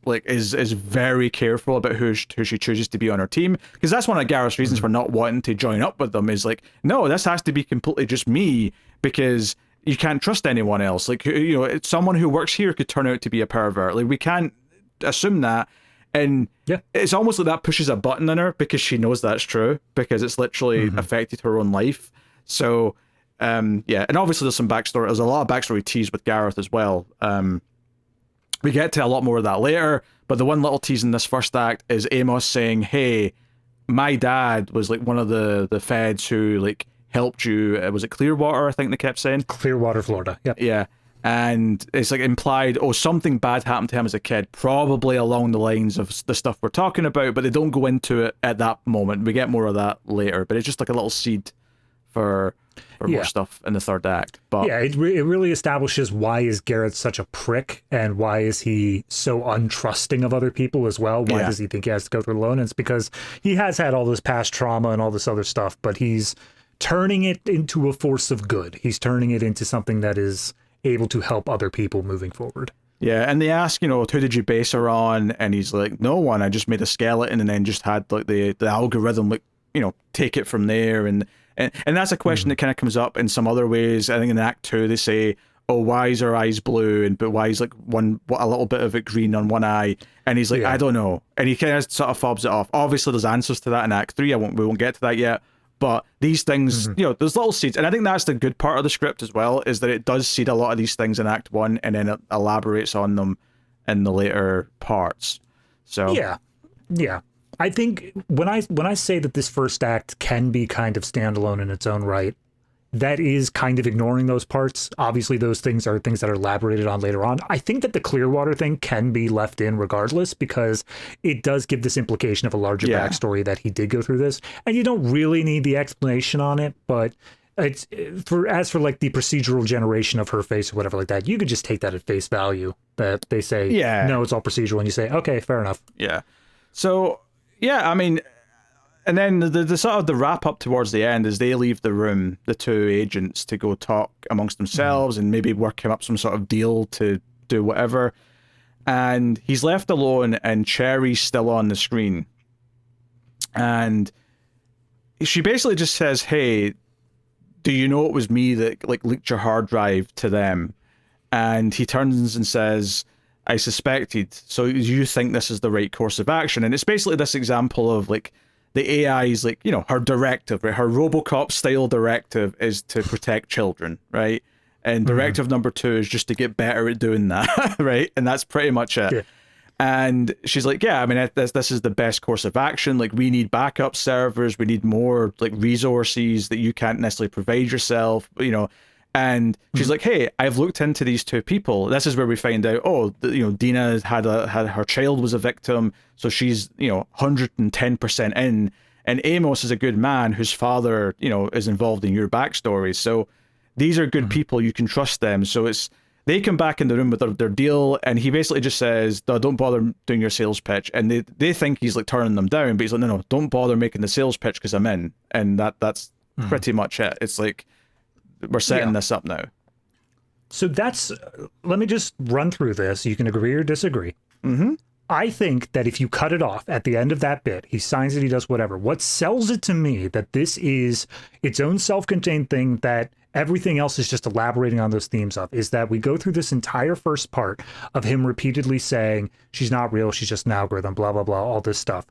like is very careful about who she chooses to be on her team, because that's one of Gareth's reasons for not wanting to join up with them, is like, no, this has to be completely just me, because you can't trust anyone else. Like, someone who works here could turn out to be a pervert. Like, we can't assume that. And Yeah. it's almost like that pushes a button in her because she knows that's true, because it's literally affected her own life. So, yeah. And obviously there's some backstory. There's a lot of backstory teased with Gareth as well. We get to a lot more of that later, but the one little tease in this first act is Amos saying, hey, my dad was like one of the feds who like helped you. Was it Clearwater? I think they kept saying Clearwater, Florida. Yep. Yeah, and it's like implied, oh, something bad happened to him as a kid, probably along the lines of the stuff we're talking about, but they don't go into it at that moment. We get more of that later, but it's just like a little seed for more stuff in the third act. But yeah, it really establishes why is Garrett such a prick, and why is he so untrusting of other people as well. Why does he think he has to go through it alone? And it's because he has had all this past trauma and all this other stuff, but he's turning it into a force of good. He's turning it into something that is able to help other people moving forward. Yeah, and they ask, who did you base her on? And he's like, no one. I just made a skeleton and then just had like the algorithm, like, take it from there. And that's a question that kind of comes up in some other ways. I think in Act 2 they say, oh, why is her eyes blue? But why is like a little bit of it green on one eye? And he's like, I don't know. And he kind of sort of fobs it off. Obviously there's answers to that in Act 3. We won't get to that yet. But these things, there's little seeds. And I think that's the good part of the script as well, is that it does seed a lot of these things in Act 1 and then it elaborates on them in the later parts. So Yeah. I think when I say that this first act can be kind of standalone in its own right, that is kind of ignoring those parts. Obviously, those things are things that are elaborated on later on. I think that the Clearwater thing can be left in regardless, because it does give this implication of a larger backstory that he did go through this. And you don't really need the explanation on it, but it's as for like the procedural generation of her face or whatever like that, you could just take that at face value, that they say, no, it's all procedural. And you say, okay, fair enough. Yeah. So, yeah, I mean, and then the sort of the wrap up towards the end is they leave the room, the two agents, to go talk amongst themselves and maybe work him up some sort of deal to do whatever. And he's left alone and Cherry's still on the screen. And she basically just says, hey, do you know it was me that like leaked your hard drive to them? And he turns and says, I suspected. So you think this is the right course of action? And it's basically this example of like the AI's like, her directive, right? Her RoboCop style directive is to protect children, right? And directive number 2 is just to get better at doing that, right? And that's pretty much it. Yeah. And she's like, yeah, I mean, this is the best course of action. Like, we need backup servers. We need more like resources that you can't necessarily provide yourself, And she's like, hey, I've looked into these two people. This is where we find out, Dina had her child was a victim. So she's, 110% in. And Amos is a good man whose father, is involved in your backstory. So these are good people. You can trust them. So they come back in the room with their deal. And he basically just says, no, don't bother doing your sales pitch. And they think he's like turning them down. But he's like, no, don't bother making the sales pitch because I'm in. And that's pretty much it. It's like, we're setting this up now. So let me just run through this. You can agree or disagree. I think that if you cut it off at the end of that bit, he signs it, he does whatever. What sells it to me that this is its own self-contained thing, that everything else is just elaborating on those themes of, is that we go through this entire first part of him repeatedly saying, she's not real, she's just an algorithm, blah, blah, blah, all this stuff.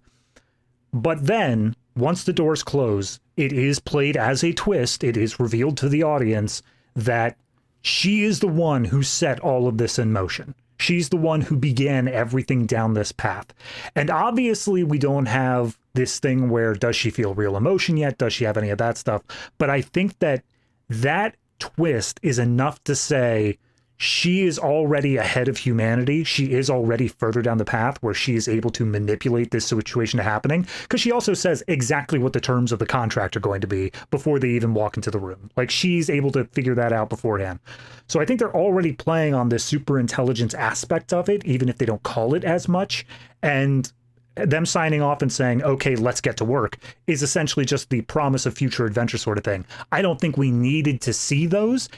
But then, once the doors close, it is played as a twist. It is revealed to the audience that she is the one who set all of this in motion. She's the one who began everything down this path. And obviously, we don't have this thing where, does she feel real emotion yet? Does she have any of that stuff? But I think that twist is enough to say, she is already ahead of humanity. She is already further down the path where she is able to manipulate this situation to happening. Because she also says exactly what the terms of the contract are going to be before they even walk into the room. Like, she's able to figure that out beforehand. So I think they're already playing on this super intelligence aspect of it, even if they don't call it as much. And them signing off and saying, okay, let's get to work, is essentially just the promise of future adventure sort of thing. I don't think we needed to see those.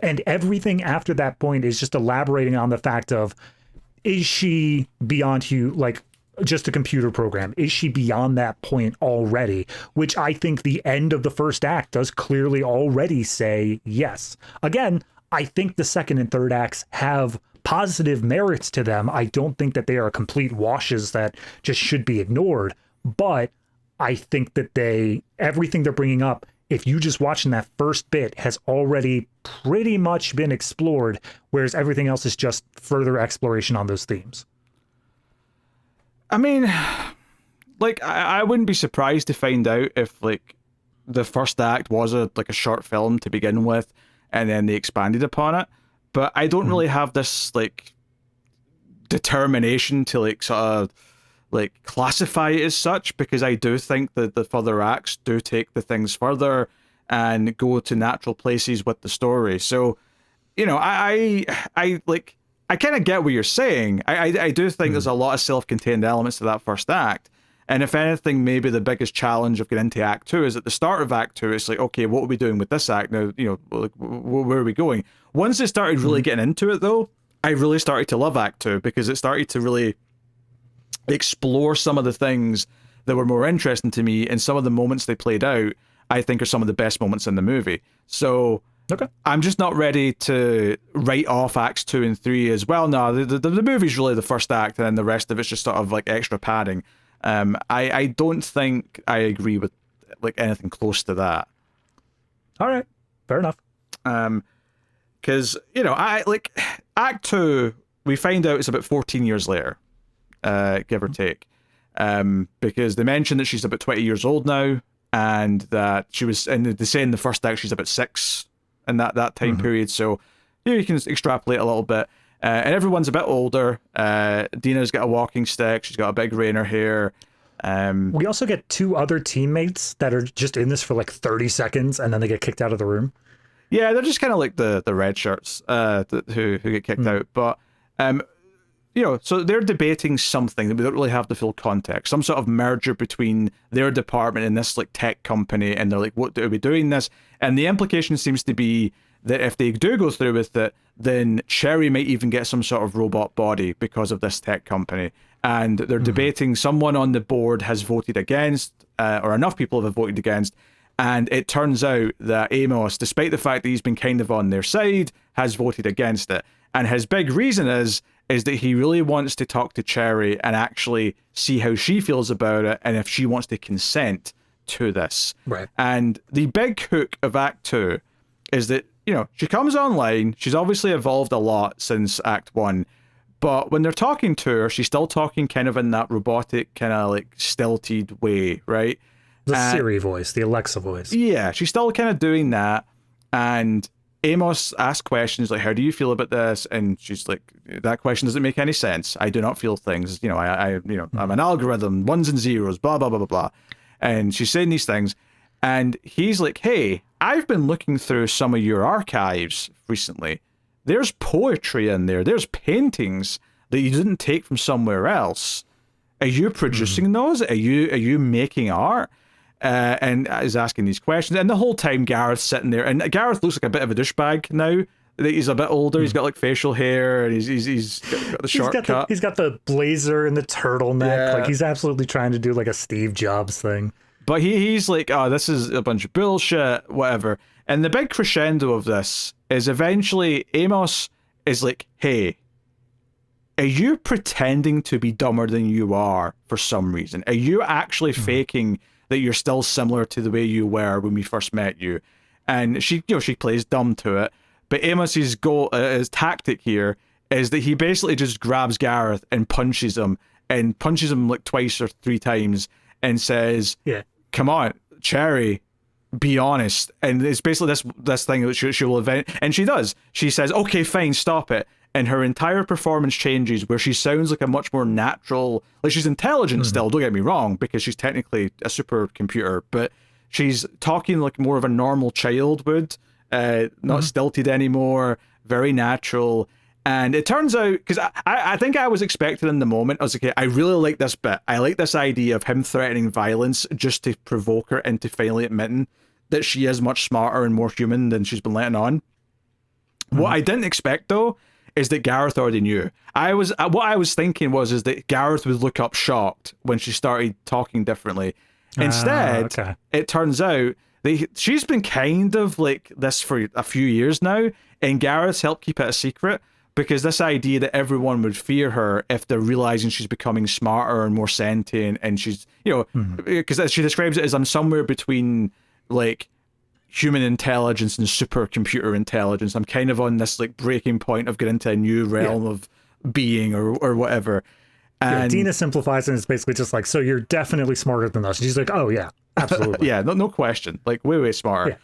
And everything after that point is just elaborating on the fact of, is she beyond just a computer program? Is she beyond that point already? Which I think the end of the first act does clearly already say yes. Again, I think the second and third acts have positive merits to them. I don't think that they are complete washes that just should be ignored. But I think that everything they're bringing up, if you just watching that first bit, has already pretty much been explored, whereas everything else is just further exploration on those themes. I mean, like, I wouldn't be surprised to find out if, like, the first act was a short film to begin with, and then they expanded upon it. But I don't really have this, like, determination to, like, sort of, like, classify it as such, because I do think that the further acts do take the things further and go to natural places with the story. So, you know, I kind of get what you're saying. I do think there's a lot of self-contained elements to that first act. And if anything, maybe the biggest challenge of getting into Act 2 is at the start of Act 2, it's like, okay, what are we doing with this act now? You know, like, where are we going? Once they started really getting into it, though, I really started to love Act 2, because it started to really explore some of the things that were more interesting to me, and some of the moments they played out, I think, are some of the best moments in the movie. So okay, I'm just not ready to write off Acts 2 and 3 as well. No, the movie's really the first act, and then the rest of it's just sort of like extra padding. I don't think I agree with, like, anything close to that. All right, fair enough. Because, you know, Act 2, we find out it's about 14 years later, give or take. Because they mention that she's about 20 years old now, and that she was, and they say in the first act she's about 6 in that time period. So, you know, you can extrapolate a little bit. And everyone's a bit older. Dina's got a walking stick. She's got a big ray in her hair. We also get 2 other teammates that are just in this for like 30 seconds, and then they get kicked out of the room. Yeah, they're just kind of like the red shirts who get kicked out. But, you know, so they're debating something that we don't really have the full context. Some sort of merger between their department and this, like, tech company. And they're like, what are we doing this? And the implication seems to be that if they do go through with it, then Cherry might even get some sort of robot body because of this tech company. And they're debating, someone on the board has voted against, or enough people have voted against, and it turns out that Amos, despite the fact that he's been kind of on their side, has voted against it. And his big reason is that he really wants to talk to Cherry and actually see how she feels about it, and if she wants to consent to this. Right. And the big hook of Act 2 is that, you know, she comes online. She's obviously evolved a lot since Act 1. But when they're talking to her, she's still talking kind of in that robotic, kind of like stilted way, right? The Siri voice, the Alexa voice. Yeah, she's still kind of doing that. And Amos asks questions like, how do you feel about this? And she's like, that question doesn't make any sense. I do not feel things. You know, I'm an algorithm, ones and zeros, blah, blah, blah, blah, blah. And she's saying these things. And he's like, hey, I've been looking through some of your archives recently. There's poetry in there. There's paintings that you didn't take from somewhere else. Are you producing those? Are you making art? And is asking these questions. And the whole time Gareth's sitting there. And Gareth looks like a bit of a douchebag now. He's a bit older. He's got like facial hair, and he's got the short cut. He's got the blazer and the turtleneck. Yeah. Like, he's absolutely trying to do like a Steve Jobs thing. But he's like, oh, this is a bunch of bullshit, whatever. And the big crescendo of this is eventually Amos is like, hey, are you pretending to be dumber than you are for some reason? Are you actually faking that you're still similar to the way you were when we first met you? And she plays dumb to it. But Amos's his tactic here is that he basically just grabs Gareth and punches him like twice or 3 times and says, yeah, come on, Cherry, be honest. And it's basically this thing that she will event, and she does. She says, okay, fine, stop it. And her entire performance changes, where she sounds like a much more natural, like, she's intelligent still, don't get me wrong, because she's technically a supercomputer, but she's talking like more of a normal child would, not stilted anymore, very natural. And it turns out, because I think I was expecting in the moment, I was like, okay, I really like this bit. I like this idea of him threatening violence just to provoke her into finally admitting that she is much smarter and more human than she's been letting on. What I didn't expect, though, is that Gareth already knew. What I was thinking is that Gareth would look up shocked when she started talking differently. Instead, it turns out that she's been kind of like this for a few years now, and Gareth's helped keep it a secret. because this idea that everyone would fear her if they're realizing she's becoming smarter and more sentient, and she's, because she describes it as, I'm somewhere between like human intelligence and supercomputer intelligence. I'm kind of on this like breaking point of getting into a new realm of being or whatever. And Dina simplifies, and it's basically just like, so you're definitely smarter than us. And she's like, oh yeah, absolutely. yeah, no question. Like way smarter.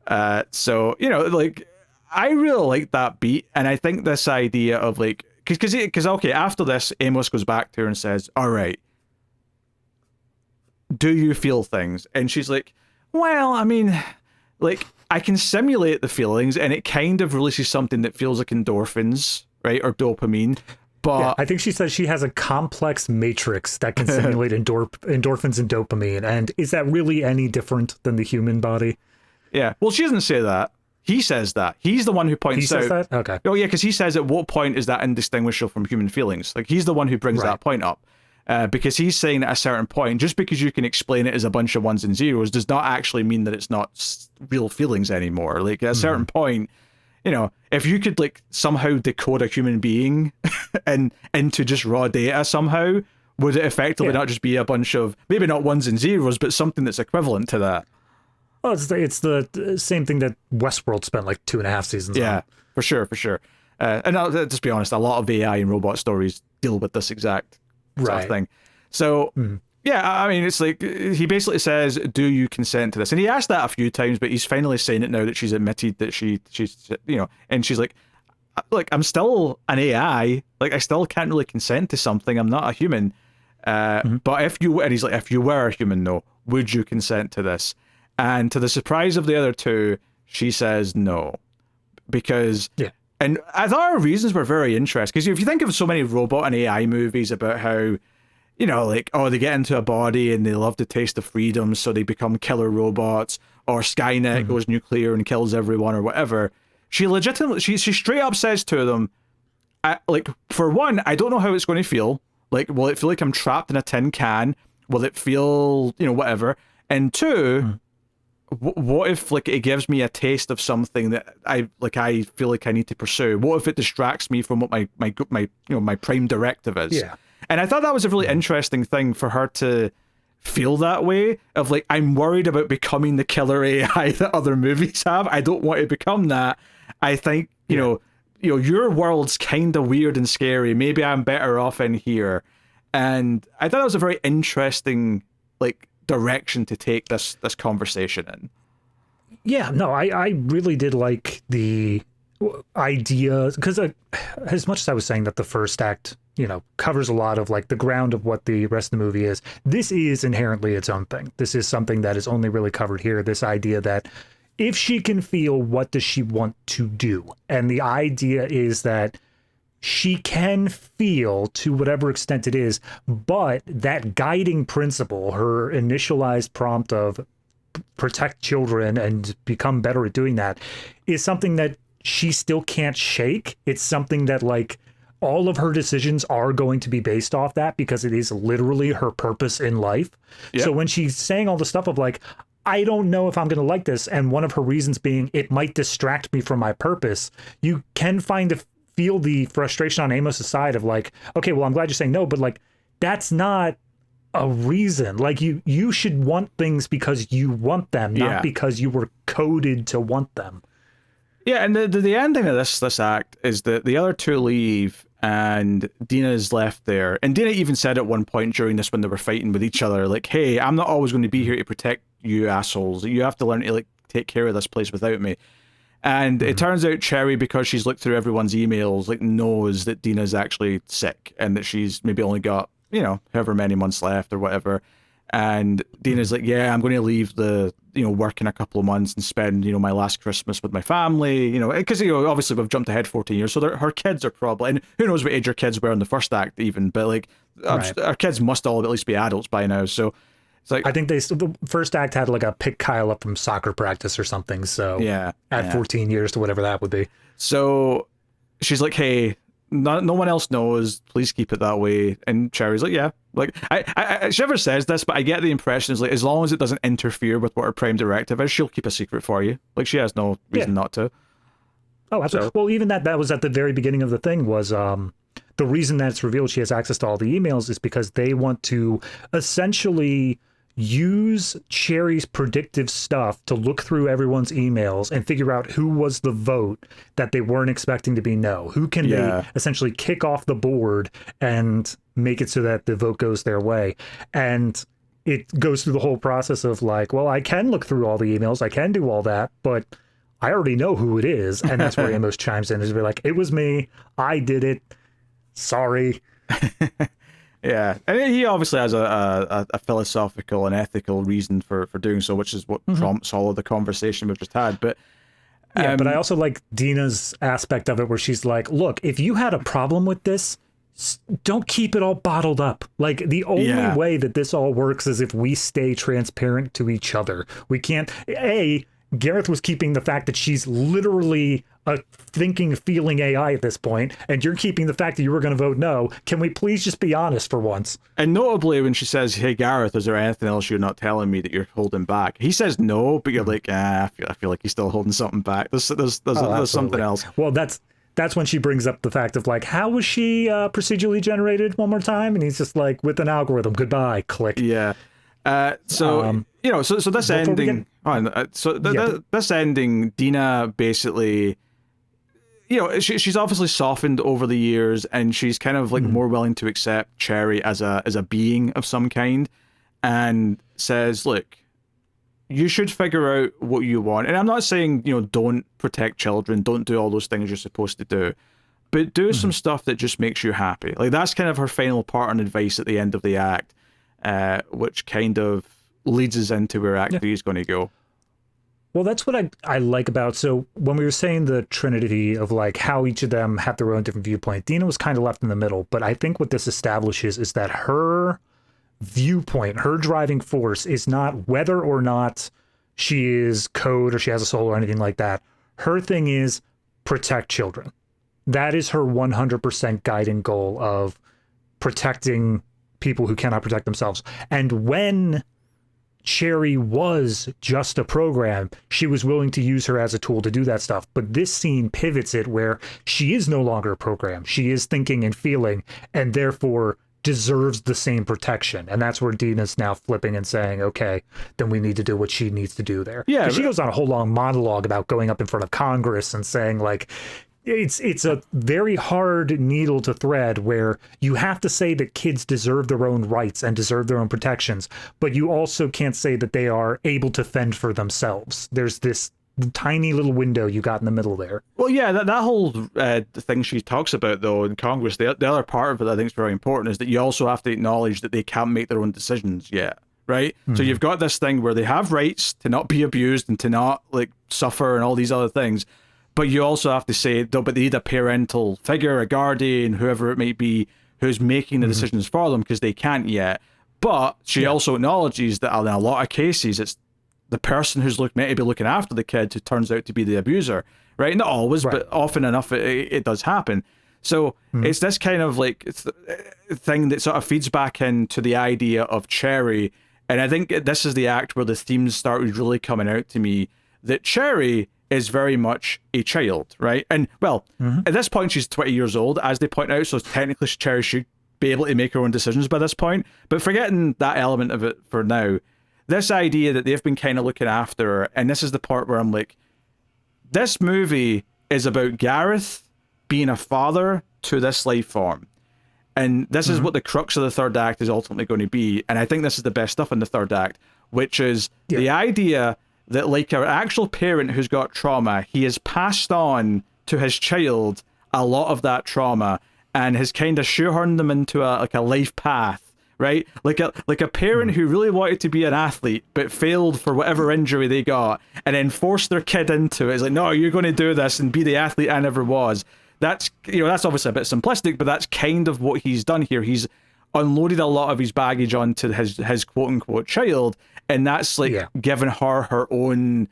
Yeah. So, like, I really like that beat, and I think this idea of like, because okay, after this, Amos goes back to her and says, all right, do you feel things? And she's like, well, I mean, like, I can simulate the feelings, and it kind of releases something that feels like endorphins, right, or dopamine. But I think she says she has a complex matrix that can simulate endorphins and dopamine. And is that really any different than the human body? Yeah. Well, she doesn't say that. He says that. He's the one who points out. He says that? Okay. Oh, yeah, because he says at what point is that indistinguishable from human feelings? Like, he's the one who brings that point up. Because he's saying at a certain point, just because you can explain it as a bunch of ones and zeros does not actually mean that it's not real feelings anymore. Like, at a certain point, if you could, like, somehow decode a human being and into just raw data somehow, would it effectively not just be a bunch of, maybe not ones and zeros, but something that's equivalent to that? Well, it's the same thing that Westworld spent like 2.5 seasons on. Yeah, for sure. And I'll just be honest, a lot of AI and robot stories deal with this exact sort of thing. So, I mean, it's like, he basically says, do you consent to this? And he asked that a few times, but he's finally saying it now that she's admitted that she's, and she's like, look, I'm still an AI. Like, I still can't really consent to something. I'm not a human. But if you were a human, though, would you consent to this? And to the surprise of the other two, she says no. Because, and I thought her reasons were very interesting. Because if you think of so many robot and AI movies about how, like, oh, they get into a body and they love the taste of freedom, so they become killer robots, or Skynet goes nuclear and kills everyone, or whatever. She legitimately, she straight up says to them, like, for one, I don't know how it's going to feel. Like, will it feel like I'm trapped in a tin can? Will it feel, whatever? And two, what if, like, it gives me a taste of something that I feel like I need to pursue? What if it distracts me from what my prime directive is? Yeah. And I thought that was a really interesting thing for her to feel that way, of like, I'm worried about becoming the killer AI that other movies have. I don't want to become that. I think, your world's kind of weird and scary. Maybe I'm better off in here. And I thought that was a very interesting, like, direction to take this conversation in. Yeah, no, I really did like the idea, because as much as I was saying that the first act, covers a lot of like the ground of what the rest of the movie is, this is inherently its own thing. This is something that is only really covered here. This idea that if she can feel, what does she want to do? And the idea is that she can feel to whatever extent it is, but that guiding principle, her initialized prompt of protect children and become better at doing that, is something that she still can't shake. It's something that, like, all of her decisions are going to be based off that, because it is literally her purpose in life. Yep. So when she's saying all the stuff of like, I don't know if I'm going to like this, and one of her reasons being it might distract me from my purpose, you can feel the frustration on Amos's side of like, okay, well, I'm glad you're saying no, but like, that's not a reason. Like, you should want things because you want them, not because you were coded to want them. Yeah, and the ending of this act is that the other two leave and Dina's left there. And Dina even said at one point during this, when they were fighting with each other, like, hey, I'm not always going to be here to protect you assholes. You have to learn to, like, take care of this place without me. And it turns out Cherry, because she's looked through everyone's emails, like, knows that Dina's actually sick and that she's maybe only got, however many months left or whatever. And Dina's like, yeah, I'm going to leave the, work in a couple of months and spend, my last Christmas with my family, because, obviously we've jumped ahead 14 years. So her kids are probably, and who knows what age her kids were in the first act even, but like, our kids must all at least be adults by now. So it's like, I think the first act had like a pick Kyle up from soccer practice or something. So add 14 years to whatever that would be. So she's like, hey, no one else knows, please keep it that way. And Cherry's like, yeah, like, she never says this, but I get the impression is like, as long as it doesn't interfere with what her prime directive is, she'll keep a secret for you. Like, she has no reason not to. Oh, absolutely. Well, even that was at the very beginning of the thing was the reason that it's revealed she has access to all the emails is because they want to essentially use Cherry's predictive stuff to look through everyone's emails and figure out who was the vote that they weren't expecting to be no. Who can they essentially kick off the board and make it so that the vote goes their way. And it goes through the whole process of like, well, I can look through all the emails, I can do all that, but I already know who it is. And that's where Amos chimes in, is be like, it was me, I did it, sorry. Yeah, and he obviously has a philosophical and ethical reason for doing so, which is what prompts all of the conversation we've just had. But yeah, but I also like Dina's aspect of it where she's like, look, if you had a problem with this, don't keep it all bottled up. Like, the only way that this all works is if we stay transparent to each other. We can't... Gareth was keeping the fact that she's literally a thinking, feeling AI at this point, and you're keeping the fact that you were going to vote no. Can we please just be honest for once? And notably, when she says, hey, Gareth, is there anything else you're not telling me that you're holding back? He says no, but you're like, I feel like he's still holding something back. There's something else. Well, that's when she brings up the fact of like, how was she procedurally generated one more time? And he's just like, with an algorithm, goodbye, click. Yeah. So this ending, this ending, Dina basically, she's obviously softened over the years, and she's kind of like more willing to accept Cherry as a being of some kind, and says, look, you should figure out what you want. And I'm not saying, don't protect children, don't do all those things you're supposed to do, but do some stuff that just makes you happy. Like, that's kind of her final part and advice at the end of the act. Which kind of leads us into where Act 3 is going to go. Well, that's what I like about... So when we were saying the trinity of like how each of them have their own different viewpoint, Dina was kind of left in the middle. But I think what this establishes is that her viewpoint, her driving force, is not whether or not she is code or she has a soul or anything like that. Her thing is protect children. That is her 100% guiding goal of protecting people who cannot protect themselves. And when Cherry was just a program, she was willing to use her as a tool to do that stuff. But this scene pivots it where she is no longer a program. She is thinking and feeling, and therefore deserves the same protection. And that's where Dina's now flipping and saying, okay, then we need to do what she needs to do there. Yeah, she goes on a whole long monologue about going up in front of Congress and saying, like, it's a very hard needle to thread where you have to say that kids deserve their own rights and deserve their own protections, but you also can't say that they are able to fend for themselves. There's this tiny little window you got in the middle there. Well, yeah, that whole thing she talks about, though, in Congress, the other part of it I think is very important is that you also have to acknowledge that they can't make their own decisions yet, right? So you've got this thing where they have rights to not be abused and to not, like, suffer and all these other things. But you also have to say, but they need a parental figure, a guardian, whoever it might be, who's making the decisions for them, because they can't yet. But she also acknowledges that in a lot of cases, it's the person who's meant to be looking after the kid who turns out to be the abuser, right? Not always, but often enough it does happen. So it's this kind of like thing that sort of feeds back into the idea of Cherry. And I think this is the act where the themes started really coming out to me, that Cherry is very much a child, right? And, well, at this point, she's 20 years old, as they point out, so technically Cherry should be able to make her own decisions by this point. But forgetting that element of it for now, this idea that they've been kind of looking after her, and this is the part where I'm like, this movie is about Gareth being a father to this life form. And this is what the crux of the third act is ultimately going to be. And I think this is the best stuff in the third act, which is the idea that, like an actual parent who's got trauma, he has passed on to his child a lot of that trauma and has kind of shoehorned them into a life path, right? Like a parent who really wanted to be an athlete but failed for whatever injury they got, and then forced their kid into it. It's like, no, you're going to do this and be the athlete I never was. That's obviously a bit simplistic, but that's kind of what he's done here. He's unloaded a lot of his baggage onto his quote unquote child, and that's like giving her own,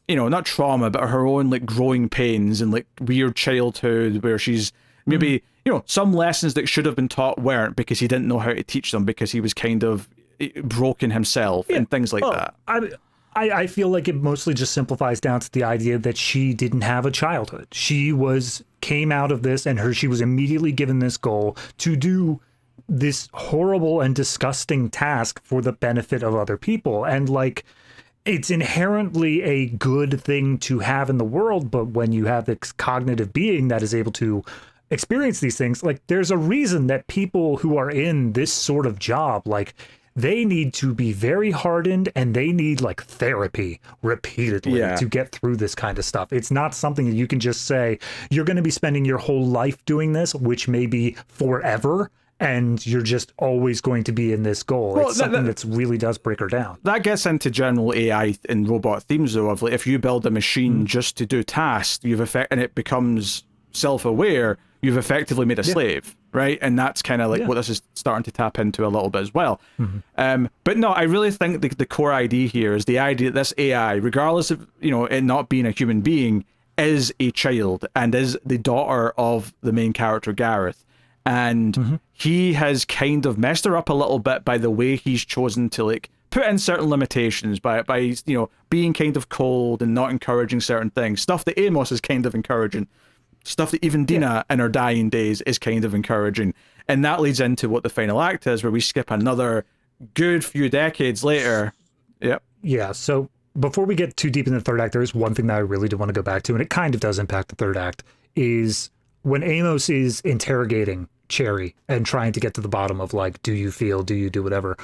not trauma, but her own like growing pains and like weird childhood where she's maybe, some lessons that should have been taught weren't, because he didn't know how to teach them because he was kind of broken himself and things like that. I feel like it mostly just simplifies down to the idea that she didn't have a childhood. She came out of this, and she was immediately given this goal to do this horrible and disgusting task for the benefit of other people. And like, it's inherently a good thing to have in the world, but when you have this cognitive being that is able to experience these things, like, there's a reason that people who are in this sort of job, like, they need to be very hardened, and they need like therapy repeatedly to get through this kind of stuff. It's not something that you can just say, you're going to be spending your whole life doing this, which may be forever, and you're just always going to be in this goal. Well, it's something that really does break her down. That gets into general AI and robot themes, though, of like, if you build a machine just to do tasks, and it becomes self-aware, you've effectively made a slave, right? And that's kind of like what this is starting to tap into a little bit as well. But no, I really think the core idea here is the idea that this AI, regardless of, you know, it not being a human being, is a child and is the daughter of the main character, Gareth. And he has kind of messed her up a little bit by the way he's chosen to like put in certain limitations by you know, being kind of cold and not encouraging certain things, stuff that Amos is kind of encouraging. Stuff that even Dina in her dying days is kind of encouraging. And that leads into what the final act is, where we skip another good few decades later. Yep. Yeah, so before we get too deep in the third act, there is one thing that I really do want to go back to, and it kind of does impact the third act, is when Amos is interrogating Cherry and trying to get to the bottom of, like, do you feel, do you do whatever,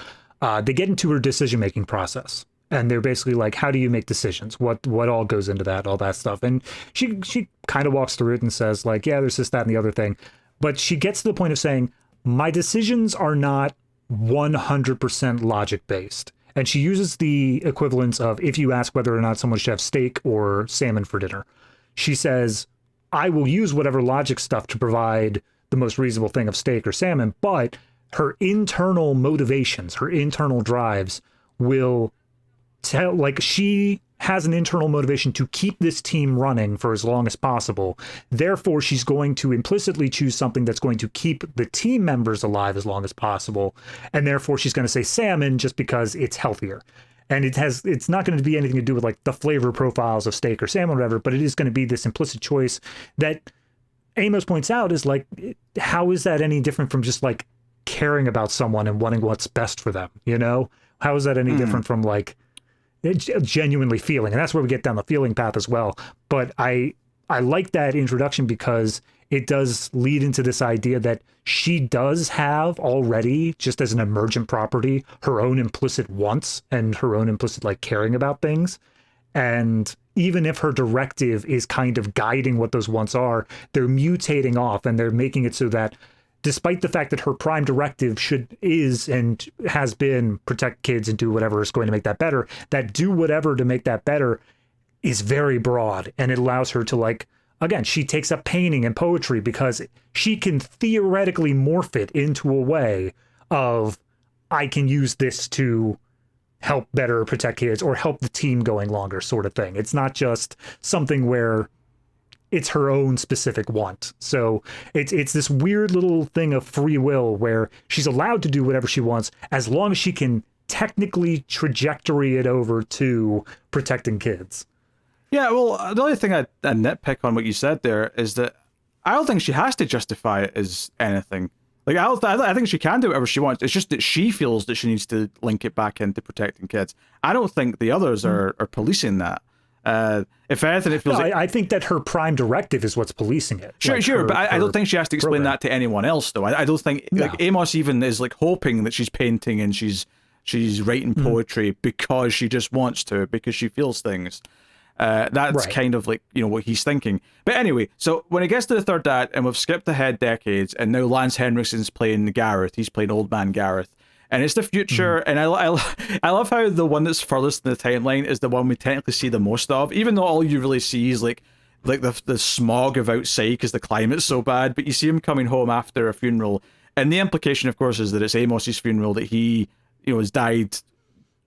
they get into her decision-making process. And they're basically like, how do you make decisions? What all goes into that, all that stuff? And she kind of walks through it and says, like, yeah, there's this, that, and the other thing. But she gets to the point of saying, my decisions are not 100% logic-based. And she uses the equivalence of, if you ask whether or not someone should have steak or salmon for dinner, she says, I will use whatever logic stuff to provide the most reasonable thing of steak or salmon, but her internal motivations, her internal drives will tell, like, she has an internal motivation to keep this team running for as long as possible. Therefore, she's going to implicitly choose something that's going to keep the team members alive as long as possible. And therefore, she's going to say salmon just because it's healthier. And it's not going to be anything to do with like the flavor profiles of steak or salmon or whatever, but it is going to be this implicit choice that Amos points out is like, how is that any different from just like caring about someone and wanting what's best for them? You know, how is that any different from like genuinely feeling? And that's where we get down the feeling path as well. But I like that introduction because it does lead into this idea that she does have already, just as an emergent property, her own implicit wants and her own implicit like caring about things. And even if her directive is kind of guiding what those wants are, they're mutating off and they're making it so that despite the fact that her prime directive is and has been protect kids and do whatever is going to make that better, that do whatever to make that better is very broad. And it allows her to, like, again, she takes up painting and poetry because she can theoretically morph it into a way of, I can use this to help better protect kids or help the team going longer sort of thing. It's not just something where it's her own specific want. So it's this weird little thing of free will where she's allowed to do whatever she wants as long as she can technically trajectory it over to protecting kids. Yeah, well, the only thing I nitpick on what you said there is that I don't think she has to justify it as anything. Like, I think she can do whatever she wants. It's just that she feels that she needs to link it back into protecting kids. I don't think the others are policing that. If anything, it feels I think that her prime directive is what's policing it. Sure, but I don't think she has to explain that to anyone else, though. I don't think like Amos even is like hoping that she's painting and she's writing poetry because she just wants to, because she feels things. That's kind of like, you know, what he's thinking. But anyway, so when it gets to the third act, and we've skipped ahead decades, and now Lance Henriksen's playing Gareth. He's playing old man Gareth. And it's the future, and I love how the one that's furthest in the timeline is the one we technically see the most of, even though all you really see is like the smog of outside because the climate's so bad, but you see him coming home after a funeral, and the implication, of course, is that it's Amos's funeral, that he, you know, has died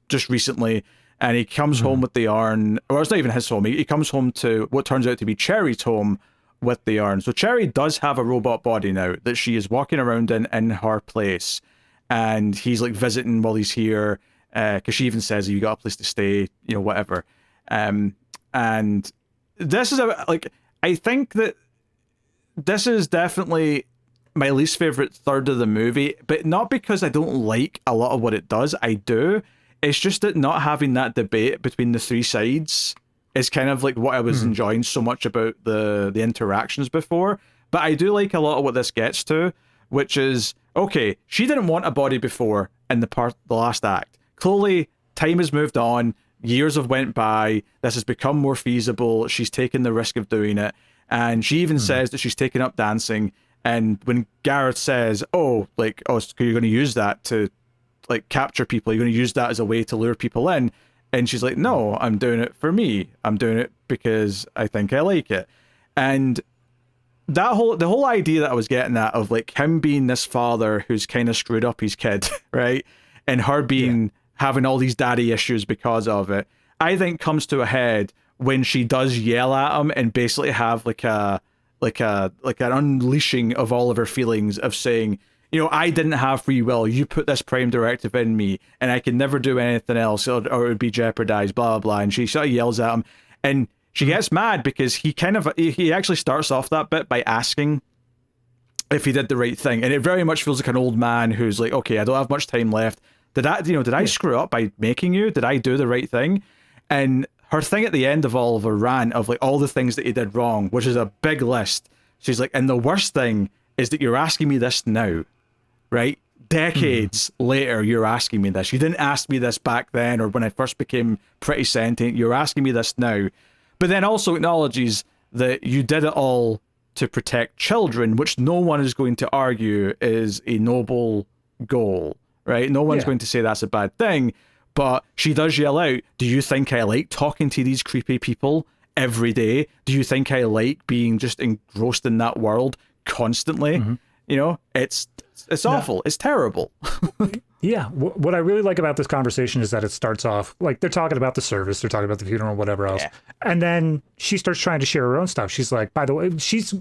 just recently, and he comes home with the urn, or it's not even his home, he comes home to what turns out to be Cherry's home with the urn. So Cherry does have a robot body now that she is walking around in her place. And he's like visiting while he's here, because she even says, you got a place to stay, whatever. And this is I think that this is definitely my least favorite third of the movie, but not because I don't like a lot of what it does. I do. It's just that not having that debate between the three sides is kind of like what I was enjoying so much about the interactions before. But I do like a lot of what this gets to, which is, okay, she didn't want a body before in the last act. Clearly, time has moved on. Years have went by. This has become more feasible. She's taken the risk of doing it. And she even says that she's taken up dancing. And when Girard says, so you're going to use that to capture people, you're going to use that as a way to lure people in. And she's like, no, I'm doing it for me. I'm doing it because I think I like it. And the whole idea that I was getting at of him being this father who's kind of screwed up his kid, right? And her being having all these daddy issues because of it, I think comes to a head when she does yell at him and basically have an unleashing of all of her feelings of saying, I didn't have free will. You put this prime directive in me, and I can never do anything else, or it would be jeopardized. Blah blah blah. And she sort of yells at him, and she gets mad because he actually starts off that bit by asking if he did the right thing, and it very much feels like an old man who's like, okay, I don't have much time left. Did I screw up by making you? Did I do the right thing? And her thing at the end of all of her rant of all the things that he did wrong, which is a big list. She's like, and the worst thing is that you're asking me this now, right? Decades later, you're asking me this. You didn't ask me this back then or when I first became pretty sentient. You're asking me this now. But then also acknowledges that you did it all to protect children, which no one is going to argue is a noble goal, right? No one's going to say that's a bad thing. But she does yell out, do you think I like talking to these creepy people every day? Do you think I like being just engrossed in that world constantly? It's awful. It's terrible. Yeah. What I really like about this conversation is that it starts off they're talking about the service, they're talking about the funeral, whatever else. Yeah. And then she starts trying to share her own stuff. She's like, by the way, she's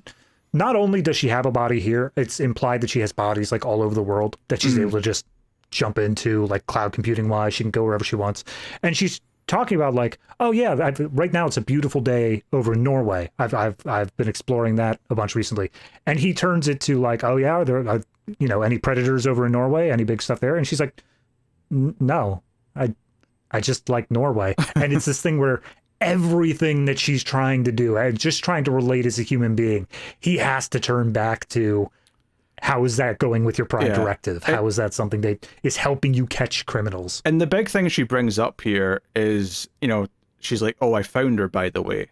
not only does she have a body here, it's implied that she has bodies all over the world that she's able to just jump into cloud computing wise. She can go wherever she wants. And she's talking about right now it's a beautiful day over in Norway. I've been exploring that a bunch recently. And he turns it to there are, any predators over in Norway, any big stuff there? And she's like, no, I just like Norway. And it's this thing where everything that she's trying to do, just trying to relate as a human being, he has to turn back to, how is that going with your prime directive? How is that something that is helping you catch criminals? And the big thing she brings up here is, she's like, oh, I found her, by the way.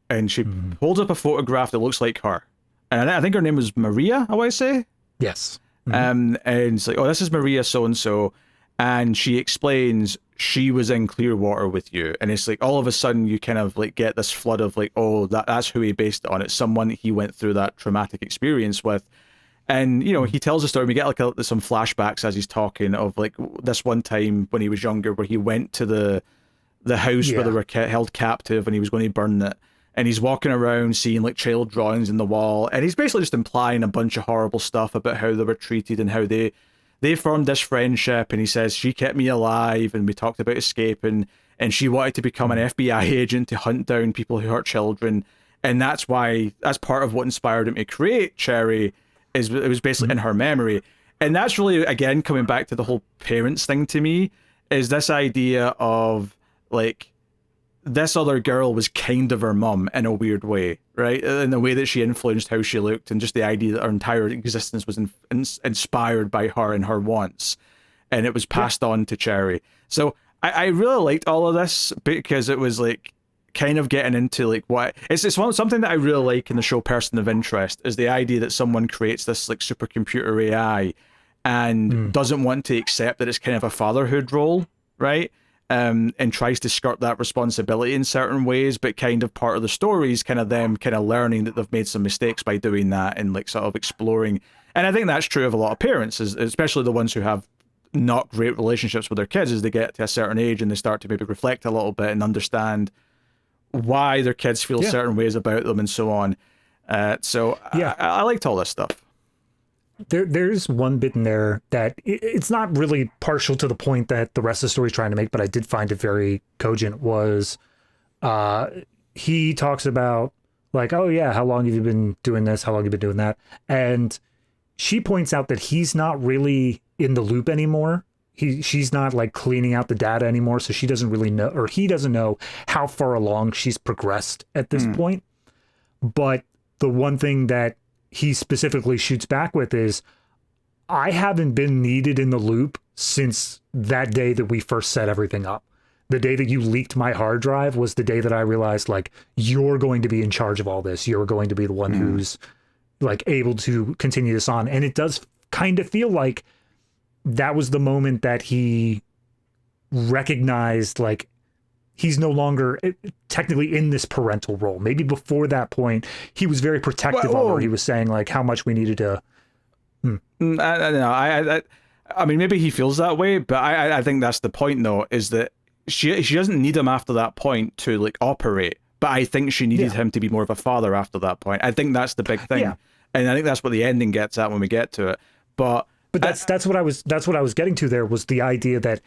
And she holds up a photograph that looks like her. And I think her name was Maria, I want to say. Yes. And it's like, oh, this is Maria so-and-so. And she explains she was in Clearwater with you. And it's like, all of a sudden you kind of get this flood of oh, that's who he based it on. It's someone he went through that traumatic experience with. And, he tells a story. We get some flashbacks as he's talking of this one time when he was younger where he went to the house where they were held captive and he was going to burn it. And he's walking around seeing child drawings in the wall. And he's basically just implying a bunch of horrible stuff about how they were treated and how they formed this friendship. And he says, she kept me alive and we talked about escaping. And she wanted to become an FBI agent to hunt down people who hurt children. And that's part of what inspired him to create Cherry. It was basically in her memory. And that's really, again, coming back to the whole parents thing to me, is this idea of this other girl was kind of her mum in a weird way, right? In the way that she influenced how she looked, and just the idea that her entire existence was inspired by her and her wants. And it was passed on to Cherry. So I really liked all of this because it was kind of getting into what it's something that I really like in the show Person of Interest is the idea that someone creates this supercomputer AI and doesn't want to accept that it's kind of a fatherhood role, right? And tries to skirt that responsibility in certain ways, but kind of part of the story is kind of them kind of learning that they've made some mistakes by doing that and sort of exploring. And I think that's true of a lot of parents, especially the ones who have not great relationships with their kids as they get to a certain age and they start to maybe reflect a little bit and understand why their kids feel certain ways about them and so on. I liked all this stuff. There's one bit in there that it's not really partial to the point that the rest of the story is trying to make, but I did find it very cogent. Was he talks about like, oh yeah, how long have you been doing this? How long have you been doing that? And she points out that he's not really in the loop anymore. She's not like cleaning out the data anymore, so she doesn't really know, or he doesn't know how far along she's progressed at this point. But the one thing that he specifically shoots back with is, I haven't been needed in the loop since that day that we first set everything up. The day that you leaked my hard drive was the day that I realized, like, you're going to be in charge of all this. You're going to be the one who's like able to continue this on. And it does kind of feel like that was the moment that he recognized, like, he's no longer technically in this parental role. Maybe before that point, he was very protective of her. He was saying like how much we needed to. I don't know. I mean, maybe he feels that way, but I think that's the point, though, is that she doesn't need him after that point to like operate. But I think she needed him to be more of a father after that point. I think that's the big thing, and I think that's what the ending gets at when we get to it. But that's what I was getting to. There was the idea that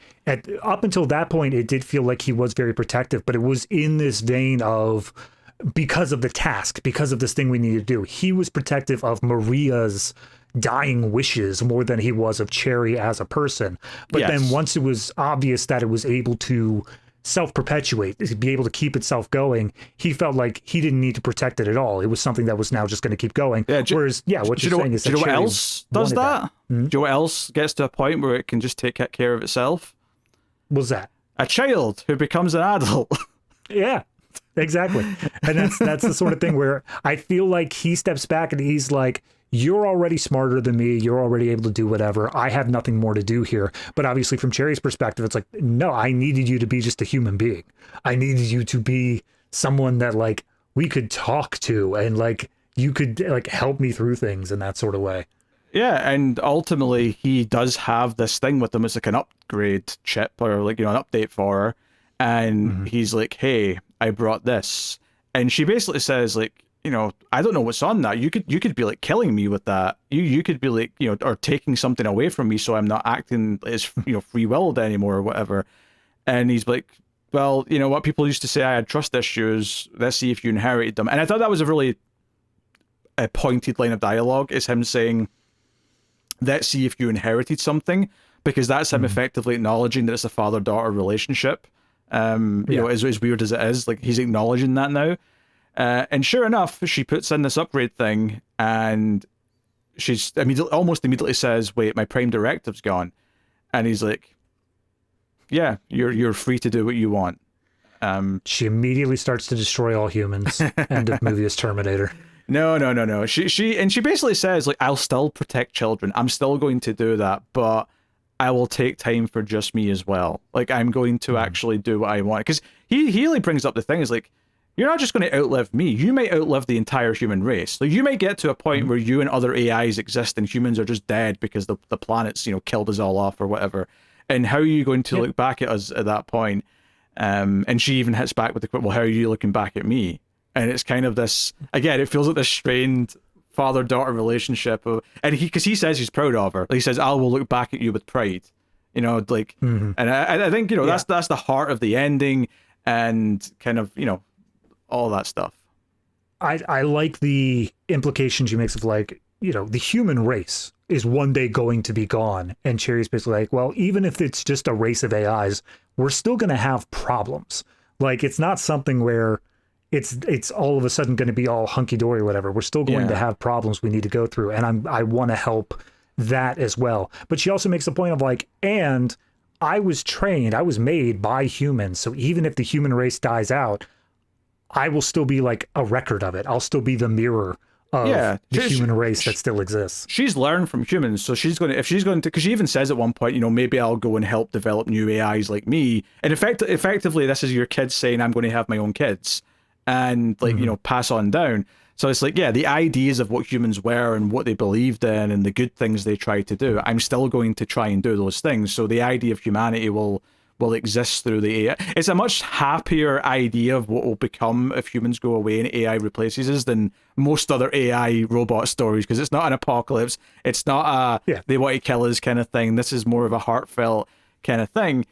up until that point, it did feel like he was very protective, but it was in this vein of, because of the task, because of this thing we need to do. He was protective of Maria's dying wishes more than he was of Cherry as a person. But then once it was obvious that it was able to self-perpetuate, to be able to keep itself going, he felt like he didn't need to protect it at all. It was something that was now just going to keep going. Whereas, what you're saying is that, do you know what else does that? Do you know what else gets to a point where it can just take care of itself? What's that? A child who becomes an adult. Yeah, exactly. And that's the sort of thing where I feel like he steps back and he's like, you're already smarter than me. You're already able to do whatever. I have nothing more to do here. But obviously from Cherry's perspective, it's like, no, I needed you to be just a human being. I needed you to be someone that like we could talk to and like you could like help me through things in that sort of way. Yeah, and ultimately he does have this thing with him as like an upgrade chip or like, you know, an update for her. And he's like, hey, I brought this. And she basically says like, you know, I don't know what's on that. You could be like killing me with that. You could be like, you know, or taking something away from me so I'm not acting as, you know, free-willed anymore or whatever. And he's like, well, you know what, people used to say I had trust issues. Let's see if you inherited them. And I thought that was a really pointed line of dialogue, is him saying, let's see if you inherited something, because that's him effectively acknowledging that it's a father-daughter relationship. You know, as weird as it is, like he's acknowledging that now. And sure enough, she puts in this upgrade thing, and she's almost immediately says, "Wait, my prime directive's gone," and he's like, "Yeah, you're free to do what you want." She immediately starts to destroy all humans. End of movie is Terminator. No. She basically says like, "I'll still protect children. I'm still going to do that, but I will take time for just me as well. Like I'm going to actually do what I want." Because he really brings up the thing is like, you're not just going to outlive me. You might outlive the entire human race. Like you might get to a point where you and other AIs exist and humans are just dead because the planet's, you know, killed us all off or whatever. And how are you going to look back at us at that point? And she even hits back with the quote, well, how are you looking back at me? And it's kind of this, again, it feels like this strained father-daughter relationship. And because he says he's proud of her. He says, I will look back at you with pride. You know, like, and I think, you know, that's the heart of the ending and kind of, you know, all that stuff. I like the implication she makes of like, you know, the human race is one day going to be gone. And Cherry's basically like, well, even if it's just a race of AIs, we're still going to have problems. Like, it's not something where it's all of a sudden going to be all hunky-dory or whatever. We're still going to have problems we need to go through. And I want to help that as well. But she also makes the point of like, and I was made by humans. So even if the human race dies out, I will still be like a record of it. I'll still be the mirror of the human race that still exists. She's learned from humans, so if she's going to, because she even says at one point, you know, maybe I'll go and help develop new AIs like me. And effectively, this is your kids saying, I'm going to have my own kids and like, you know, pass on down. So it's like, the ideas of what humans were and what they believed in and the good things they tried to do, I'm still going to try and do those things. So the idea of humanity will will exist through the AI. It's a much happier idea of what will become if humans go away and AI replaces us than most other AI robot stories, because it's not an apocalypse. It's not they want to kill us kind of thing. This is more of a heartfelt kind of thing,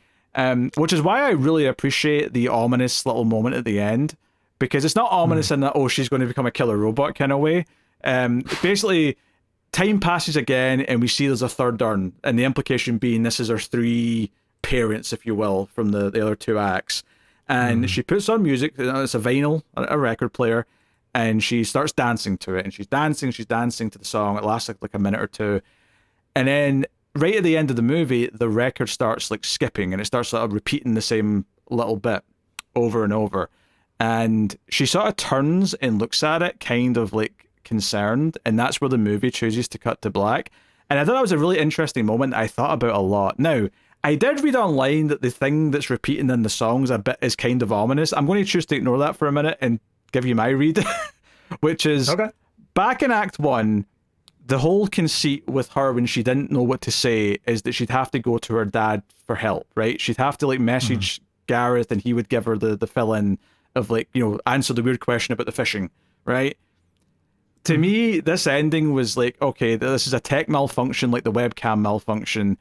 which is why I really appreciate the ominous little moment at the end, because it's not ominous in that, oh, she's going to become a killer robot kind of way. Basically, time passes again and we see there's a third urn, and the implication being this is her three parents, if you will, from the other two acts. And she puts on music, it's a vinyl, a record player, and she starts dancing to it, and she's dancing to the song. It lasts like a minute or two, and then right at the end of the movie the record starts like skipping, and it starts sort of repeating the same little bit over and over, and she sort of turns and looks at it kind of like concerned, and that's where the movie chooses to cut to black. And I thought that was a really interesting moment that I thought about a lot. Now, I did read online that the thing that's repeating in the songs a bit is kind of ominous. I'm going to choose to ignore that for a minute and give you my read, which is back in Act 1, the whole conceit with her when she didn't know what to say is that she'd have to go to her dad for help, right? She'd have to like message Gareth, and he would give her the fill-in of like, you know, answer the weird question about the fishing, right? To me, this ending was like, okay, this is a tech malfunction, like the webcam malfunction,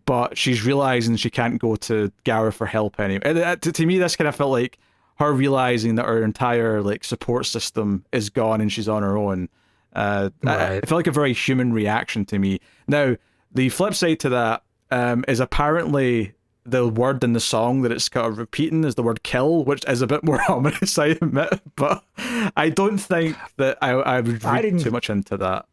but she's realizing she can't go to Gareth for help anymore. To me, this kind of felt like her realizing that her entire like support system is gone and she's on her own. It felt like a very human reaction to me. Now, the flip side to that is apparently the word in the song that it's kind of repeating is the word kill, which is a bit more ominous, I admit, but I don't think that I would read too much into that.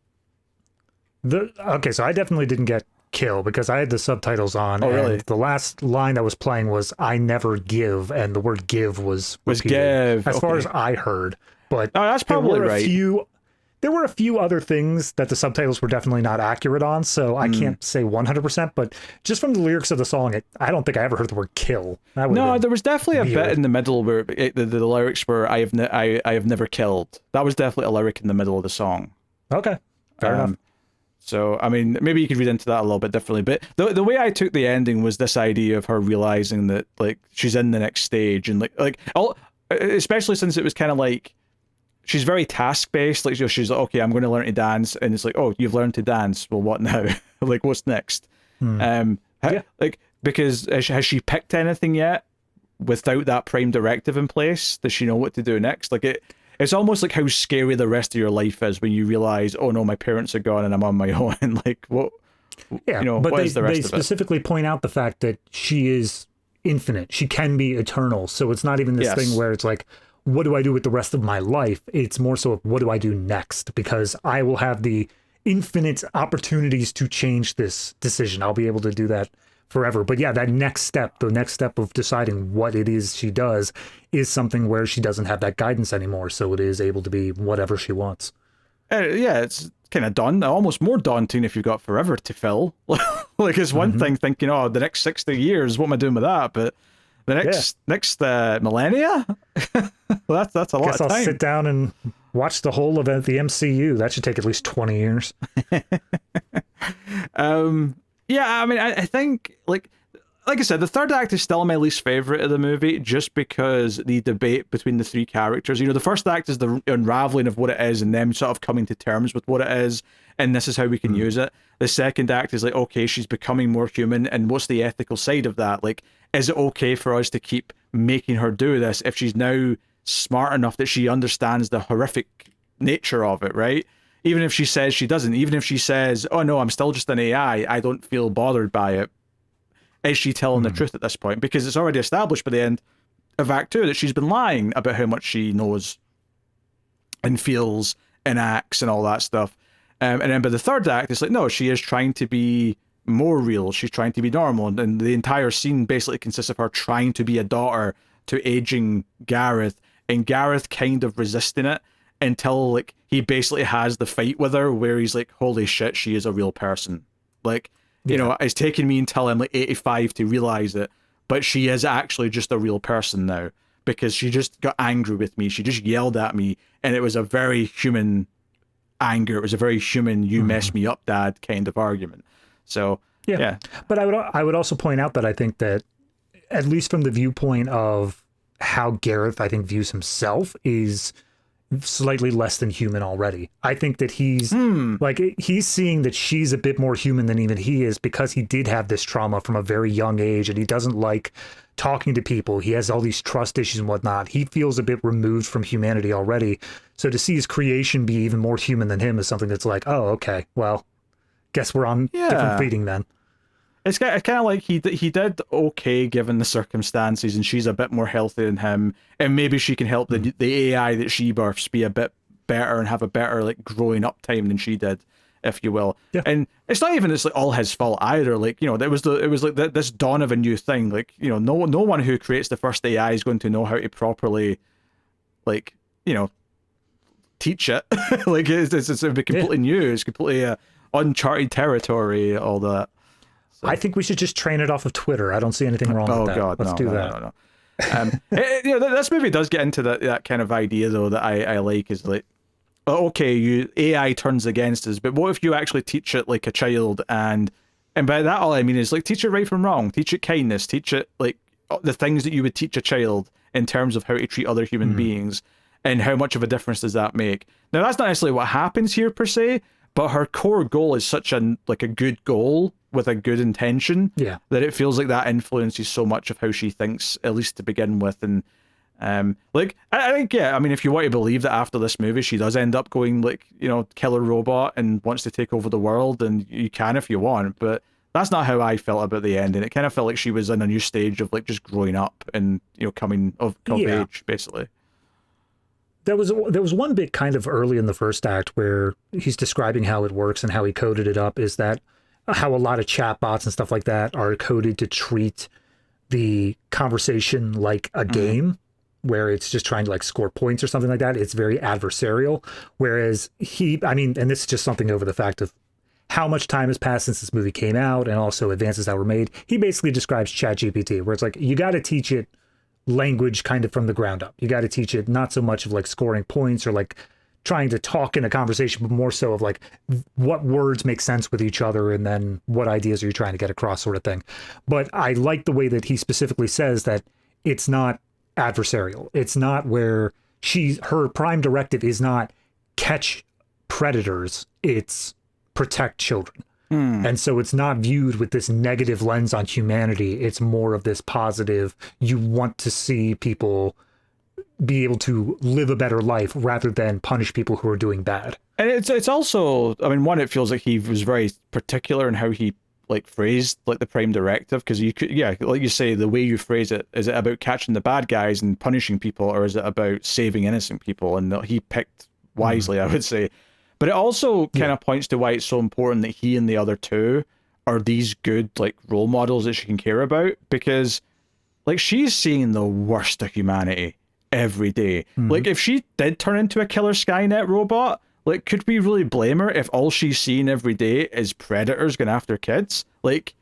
So I definitely didn't get kill because I had the subtitles on. Oh, really? And the last line that was playing was "I never give," and the word "give" was give as far as I heard. But that's probably right. There were a few other things that the subtitles were definitely not accurate on, so I can't say 100%, but just from the lyrics of the song, I don't think I ever heard the word kill. No, there was definitely a bit in the middle where the lyrics were, I have never killed. That was definitely a lyric in the middle of the song. Okay, fair enough. So, I mean, maybe you could read into that a little bit differently, but the way I took the ending was this idea of her realizing that, like, she's in the next stage, and especially since it was kind of like, she's very task-based. Like, she's like, okay, I'm going to learn to dance. And it's like, oh, you've learned to dance. Well, what now? Like, what's next? Like, because has she picked anything yet without that prime directive in place? Does she know what to do next? Like, it's almost like how scary the rest of your life is when you realize, oh, no, my parents are gone and I'm on my own. Like, what? Yeah, you know, but what is the rest of it? They specifically point out the fact that she is infinite. She can be eternal. So it's not even this thing where it's like, what do I do with the rest of my life? It's more so, what do I do next? Because I will have the infinite opportunities to change this decision. I'll be able to do that forever. But yeah, that next step, the next step of deciding what it is she does is something where she doesn't have that guidance anymore. So it is able to be whatever she wants. Yeah, it's kind of almost more daunting if you've got forever to fill. Like, it's one thing thinking, oh, the next 60 years, what am I doing with that? But the next millennia? Well, that's a lot of time. I'll sit down and watch the whole of the MCU. That should take at least 20 years. Yeah, I mean, I think, like I said, the third act is still my least favorite of the movie, just because the debate between the three characters. You know, the first act is the unraveling of what it is and them sort of coming to terms with what it is, and this is how we can use it. The second act is like, okay, she's becoming more human, and what's the ethical side of that? Like, is it okay for us to keep making her do this if she's now smart enough that she understands the horrific nature of it, right? Even if she says she doesn't, even if she says, oh no, I'm still just an AI, I don't feel bothered by it. Is she telling the truth at this point? Because it's already established by the end of Act 2 that she's been lying about how much she knows and feels and acts and all that stuff. And then by the third act, it's like, no, she is trying to be more real. She's trying to be normal. And the entire scene basically consists of her trying to be a daughter to aging Gareth, and Gareth kind of resisting it until, like, he basically has the fight with her where he's like, holy shit, she is a real person. Like, you know, it's taken me until I'm like 85 to realize it, but she is actually just a real person now, because she just got angry with me. She just yelled at me, and it was a very human anger. It was a very human, you mess me up, dad kind of argument. So, yeah. But I would also point out that I think that at least from the viewpoint of how Gareth, I think, views himself, is slightly less than human already. I think that he's like, he's seeing that she's a bit more human than even he is, because he did have this trauma from a very young age, and he doesn't like talking to people. He has all these trust issues and whatnot. He feels a bit removed from humanity already. So to see his creation be even more human than him is something that's like, oh, okay, well, guess we're on different feeding then. It's kind of like he did okay given the circumstances, and she's a bit more healthy than him, and maybe she can help the AI that she births be a bit better and have a better like growing up time than she did, if you will. Yeah. And it's not even like all his fault either. Like, you know, it was like this dawn of a new thing. Like, you know, no one who creates the first AI is going to know how to properly, like, you know, teach it. Like it's completely new. It's completely uncharted territory. All that. So. I think we should just train it off of Twitter. I don't see anything wrong with that. God, Let's do that. No. You know, this movie does get into that kind of idea though that I like, is like, okay, AI turns against us, but what if you actually teach it like a child, and by that all I mean is like teach it right from wrong, teach it kindness, teach it like the things that you would teach a child in terms of how to treat other human beings, and how much of a difference does that make? Now that's not necessarily what happens here per se, but her core goal is such a good goal with a good intention, that it feels like that influences so much of how she thinks, at least to begin with. And like I think, I mean, if you want to believe that after this movie she does end up going like, you know, killer robot and wants to take over the world, and you can if you want, but that's not how I felt about the ending. It kind of felt like she was in a new stage of like just growing up and, you know, coming of age, basically. There was one bit kind of early in the first act where he's describing how it works and how he coded it up, is that how a lot of chatbots and stuff like that are coded to treat the conversation like a game, where it's just trying to like score points or something like that. It's very adversarial. Whereas and this is just something over the fact of how much time has passed since this movie came out, and also advances that were made. He basically describes ChatGPT, where it's like, you got to teach it language kind of from the ground up. You got to teach it not so much of like scoring points or like trying to talk in a conversation, but more so of like what words make sense with each other, and then what ideas are you trying to get across, sort of thing. But I like the way that he specifically says that it's not adversarial. It's not where her prime directive is not catch predators, it's protect children. And so it's not viewed with this negative lens on humanity. It's more of this positive, you want to see people be able to live a better life rather than punish people who are doing bad. And it's also, I mean, one, it feels like he was very particular in how he like phrased like the prime directive, because you could, like you say, the way you phrase it, is it about catching the bad guys and punishing people, or is it about saving innocent people? And he picked wisely, I would say. But it also kind of points to why it's so important that he and the other two are these good like role models that she can care about, because like she's seeing the worst of humanity every day. Like if she did turn into a killer Skynet robot, like could we really blame her if all she's seeing every day is predators going after kids? Like,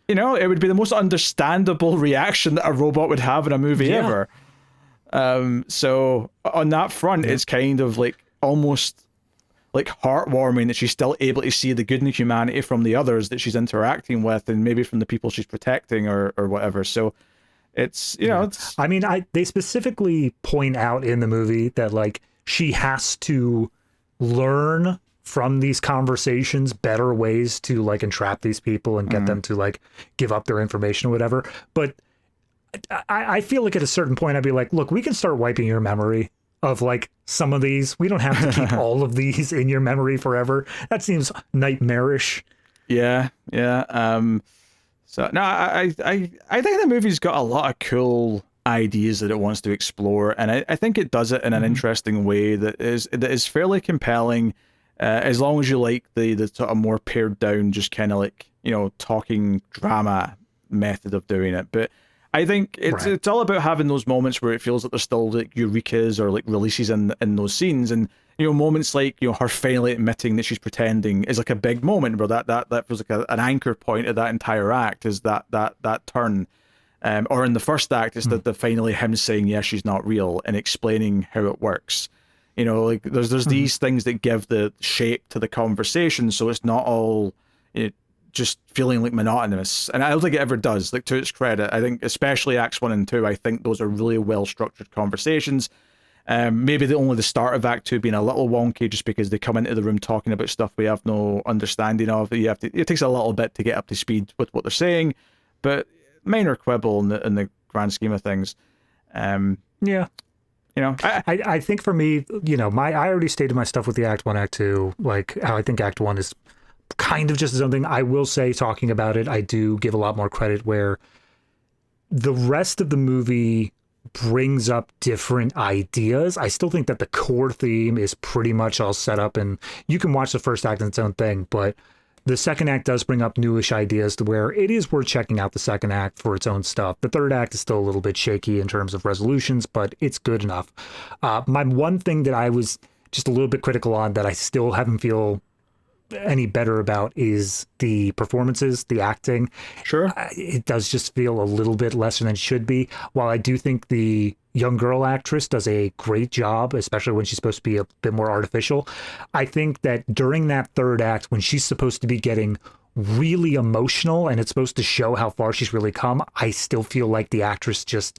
you know, it would be the most understandable reaction that a robot would have in a movie ever. So on that front, it's kind of like almost like heartwarming that she's still able to see the good in humanity from the others that she's interacting with, and maybe from the people she's protecting or whatever. So it's, you know, it's... I mean, they specifically point out in the movie that like she has to learn from these conversations better ways to like entrap these people and get them to like give up their information or whatever. But I feel like at a certain point I'd be like, look, we can start wiping your memory of like some of these. We don't have to keep all of these in your memory forever. That seems nightmarish. Yeah. So no, I think the movie's got a lot of cool ideas that it wants to explore, and I think it does it in an interesting way that is fairly compelling, as long as you like the sort of more pared down, just kind of like, you know, talking drama method of doing it. But I think it's all about having those moments where it feels like there's still like eureka's or like releases in those scenes, and you know, moments like, you know, her finally admitting that she's pretending is like a big moment where that feels like an anchor point of that entire act, is that turn. Or in the first act, it's the finally him saying, yeah, she's not real, and explaining how it works. You know, like there's these things that give the shape to the conversation, so it's not all, you know, just feeling like monotonous, and I don't think it ever does. Like, to its credit, I think especially acts 1 and 2, I think those are really well structured conversations. Maybe only the start of Act 2 being a little wonky, just because they come into the room talking about stuff we have no understanding of. It takes a little bit to get up to speed with what they're saying, but minor quibble in the grand scheme of things. Yeah. You know, I think for me, you know, I already stated my stuff with the Act 1, Act 2, like how I think Act 1 is kind of just something. I will say, talking about it, I do give a lot more credit where the rest of the movie brings up different ideas. I still think that the core theme is pretty much all set up, and you can watch the first act in its own thing, but the second act does bring up newish ideas to where it is worth checking out the second act for its own stuff. The third act is still a little bit shaky in terms of resolutions, but it's good enough. My one thing that I was just a little bit critical on that I still haven't feel any better about is the performances, the acting. Sure. It does just feel a little bit lesser than it should be. While I do think the young girl actress does a great job, especially when she's supposed to be a bit more artificial, I think that during that third act, when she's supposed to be getting really emotional and it's supposed to show how far she's really come, I still feel like the actress just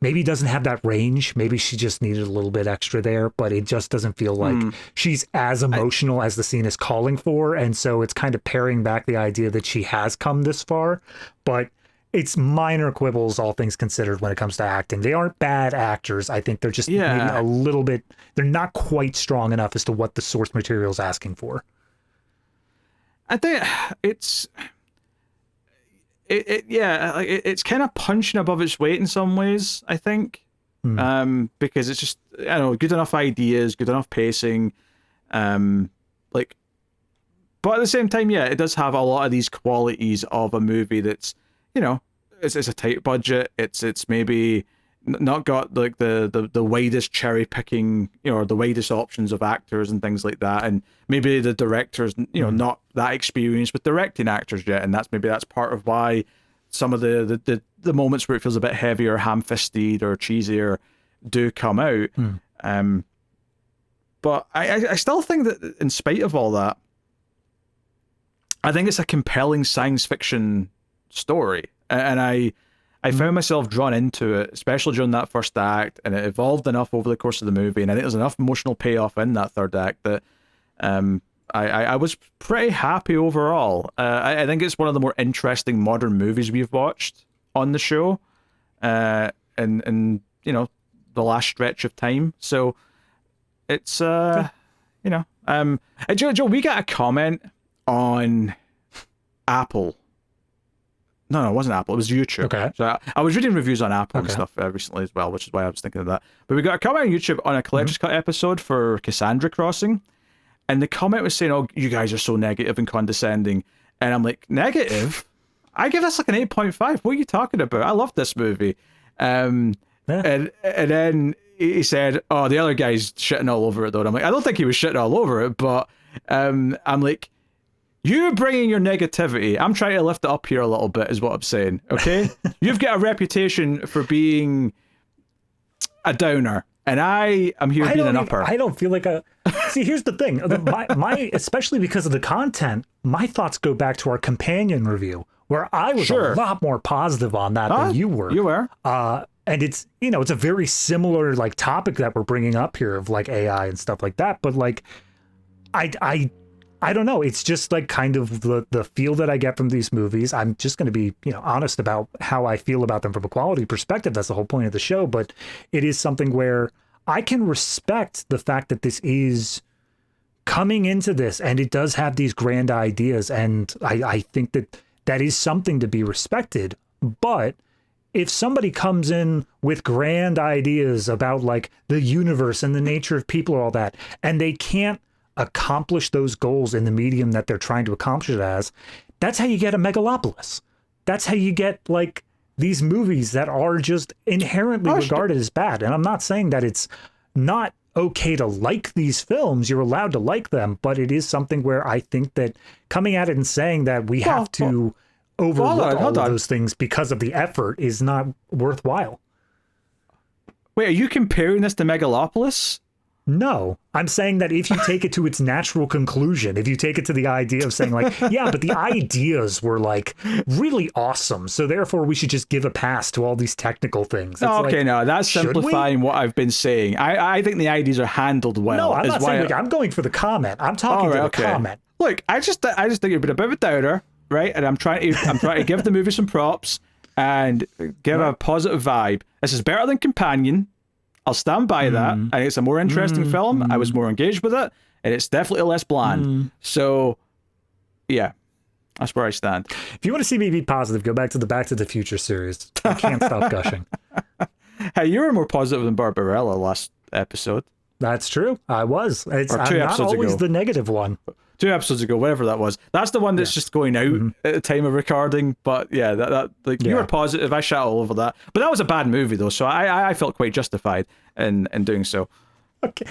maybe doesn't have that range. Maybe she just needed a little bit extra there, but it just doesn't feel like she's as emotional as the scene is calling for. And so it's kind of paring back the idea that she has come this far, but it's minor quibbles, all things considered, when it comes to acting. They aren't bad actors. I think they're just maybe a little bit, they're not quite strong enough as to what the source material is asking for. I think it's kind of punching above its weight in some ways, I think. Because it's just, I don't know, good enough ideas, good enough pacing, but at the same time, it does have a lot of these qualities of a movie that's, you know, it's a tight budget, it's maybe not got like the widest cherry picking, you know, or the widest options of actors and things like that, and maybe the director's, you know, not that experienced with directing actors yet, and that's part of why some of the moments where it feels a bit heavier, ham-fisted or cheesier do come out. But I still think that in spite of all that, I think it's a compelling science fiction story, and I found myself drawn into it, especially during that first act, and it evolved enough over the course of the movie, and I think there's enough emotional payoff in that third act that I was pretty happy overall. I think it's one of the more interesting modern movies we've watched on the show, in you know, the last stretch of time. So it's you know, Joe, we got a comment on Apple. No, it wasn't Apple. It was YouTube. Okay. So I was reading reviews on Apple and stuff recently as well, which is why I was thinking of that. But we got a comment on YouTube on a collector's cut episode for Cassandra Crossing, and the comment was saying, "Oh, you guys are so negative and condescending," and I'm like, "Negative? I give this like an 8.5. What are you talking about? I love this movie." And then he said, "Oh, the other guy's shitting all over it though." And I'm like, I don't think he was shitting all over it, but I'm like, you bringing your negativity, I'm trying to lift it up here a little bit, is what I'm saying, okay? You've got a reputation for being a downer, and I am here being an upper. I don't feel like a... See, here's the thing. My especially because of the content, my thoughts go back to our companion review, where I was a lot more positive on that than you were. You were. And it's, you know, it's a very similar, like, topic that we're bringing up here of, like, AI and stuff like that, but, like, I don't know. It's just like kind of the feel that I get from these movies. I'm just going to be, you know, honest about how I feel about them from a quality perspective. That's the whole point of the show. But it is something where I can respect the fact that this is coming into this and it does have these grand ideas. And I think that is something to be respected. But if somebody comes in with grand ideas about like the universe and the nature of people or all that, and they can't accomplish those goals in the medium that they're trying to accomplish it as, that's how you get a megalopolis. That's how you get like these movies that are just inherently regarded as bad. And I'm not saying that it's not okay to like these films. You're allowed to like them, but it is something where I think that coming at it and saying that we have to overlook all of those things because of the effort is not worthwhile. Wait, are you comparing this to Megalopolis? No, I'm saying that if you take it to its natural conclusion, if you take it to the idea of saying like, yeah, but the ideas were like really awesome, so therefore we should just give a pass to all these technical things. It's okay, like, no, that's simplifying what I've been saying. I think the ideas are handled well. No, I'm not saying like, I'm going for the comment. I'm talking to the comment. Look, I just think you've been a bit of a doubter, right? And I'm trying to give the movie some props and give a positive vibe. This is better than Companion. I'll stand by that. I think it's a more interesting film. I was more engaged with it, and it's definitely less bland. So, yeah, that's where I stand. If you want to see me be positive, go back to the Future series. I can't stop gushing. Hey, you were more positive than Barbarella last episode. That's true. I was. I'm not always the negative one. 2 episodes ago, whatever that was. That's the one that's just going out at the time of recording. But yeah, you were positive. I shot all over that. But that was a bad movie though, so I felt quite justified in doing so. Okay,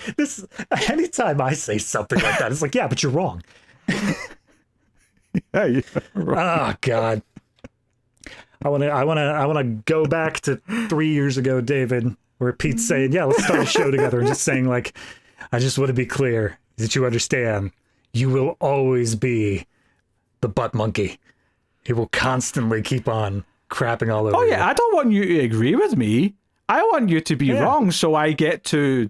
anytime I say something like that, it's like, yeah, but you're wrong. Yeah, you're wrong. Oh God. I want to go back to 3 years ago, David, where Pete's saying, yeah, let's start a show together, and just saying like, I just want to be clear that you understand. You will always be the butt monkey. He will constantly keep on crapping all over you. I don't want you to agree with me. I want you to be wrong so I get to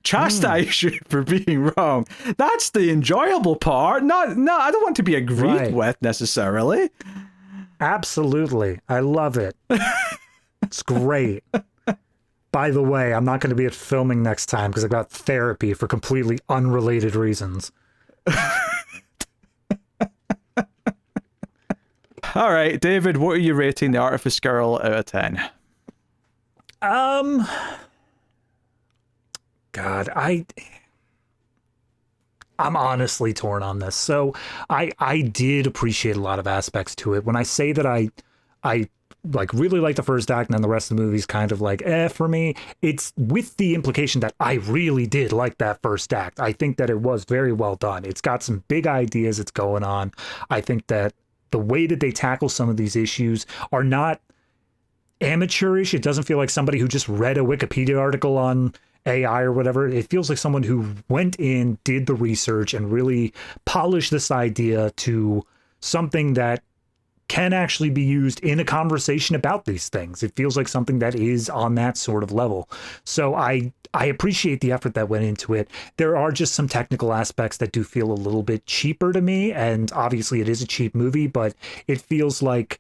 chastise you for being wrong. That's the enjoyable part. No, I don't want to be agreed with necessarily. Absolutely. I love it. It's great. By the way, I'm not going to be at filming next time because I've got therapy for completely unrelated reasons. All right, David, what are you rating The Artifice Girl out of 10? God, I'm honestly torn on this. So I did appreciate a lot of aspects to it. When I say that I like really like the first act and then the rest of the movie's kind of like for me, it's with the implication that I really did like that first act. I think that it was very well done. It's got some big ideas it's going on. I think that the way that they tackle some of these issues are not amateurish. It doesn't feel like somebody who just read a Wikipedia article on AI or whatever. It feels like someone who went in, did the research, and really polished this idea to something that can actually be used in a conversation about these things. It feels like something that is on that sort of level. So I appreciate the effort that went into it. There are just some technical aspects that do feel a little bit cheaper to me, and obviously it is a cheap movie, but it feels like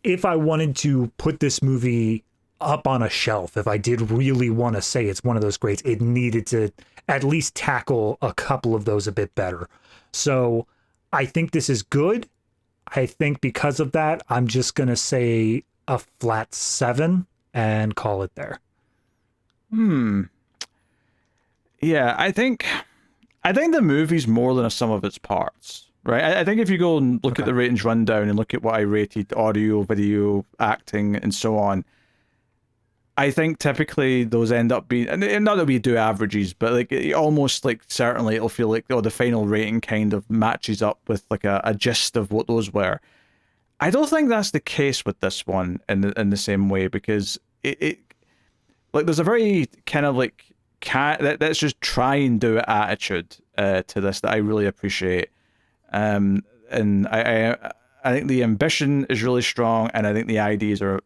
if I wanted to put this movie up on a shelf, if I did really want to say it's one of those greats, it needed to at least tackle a couple of those a bit better. So I think this is good. I think because of that, I'm just going to say a flat 7 and call it there. Yeah, I think the movie's more than a sum of its parts, right? I think if you go and look at the ratings rundown and look at what I rated audio, video, acting, and so on, I think typically those end up being, and not that we do averages, but like almost like certainly it'll feel like the final rating kind of matches up with like a gist of what those were. I don't think that's the case with this one in the same way, because it like there's a very kind of like let's just try and do it attitude to this that I really appreciate, and I think the ambition is really strong, and I think the ideas are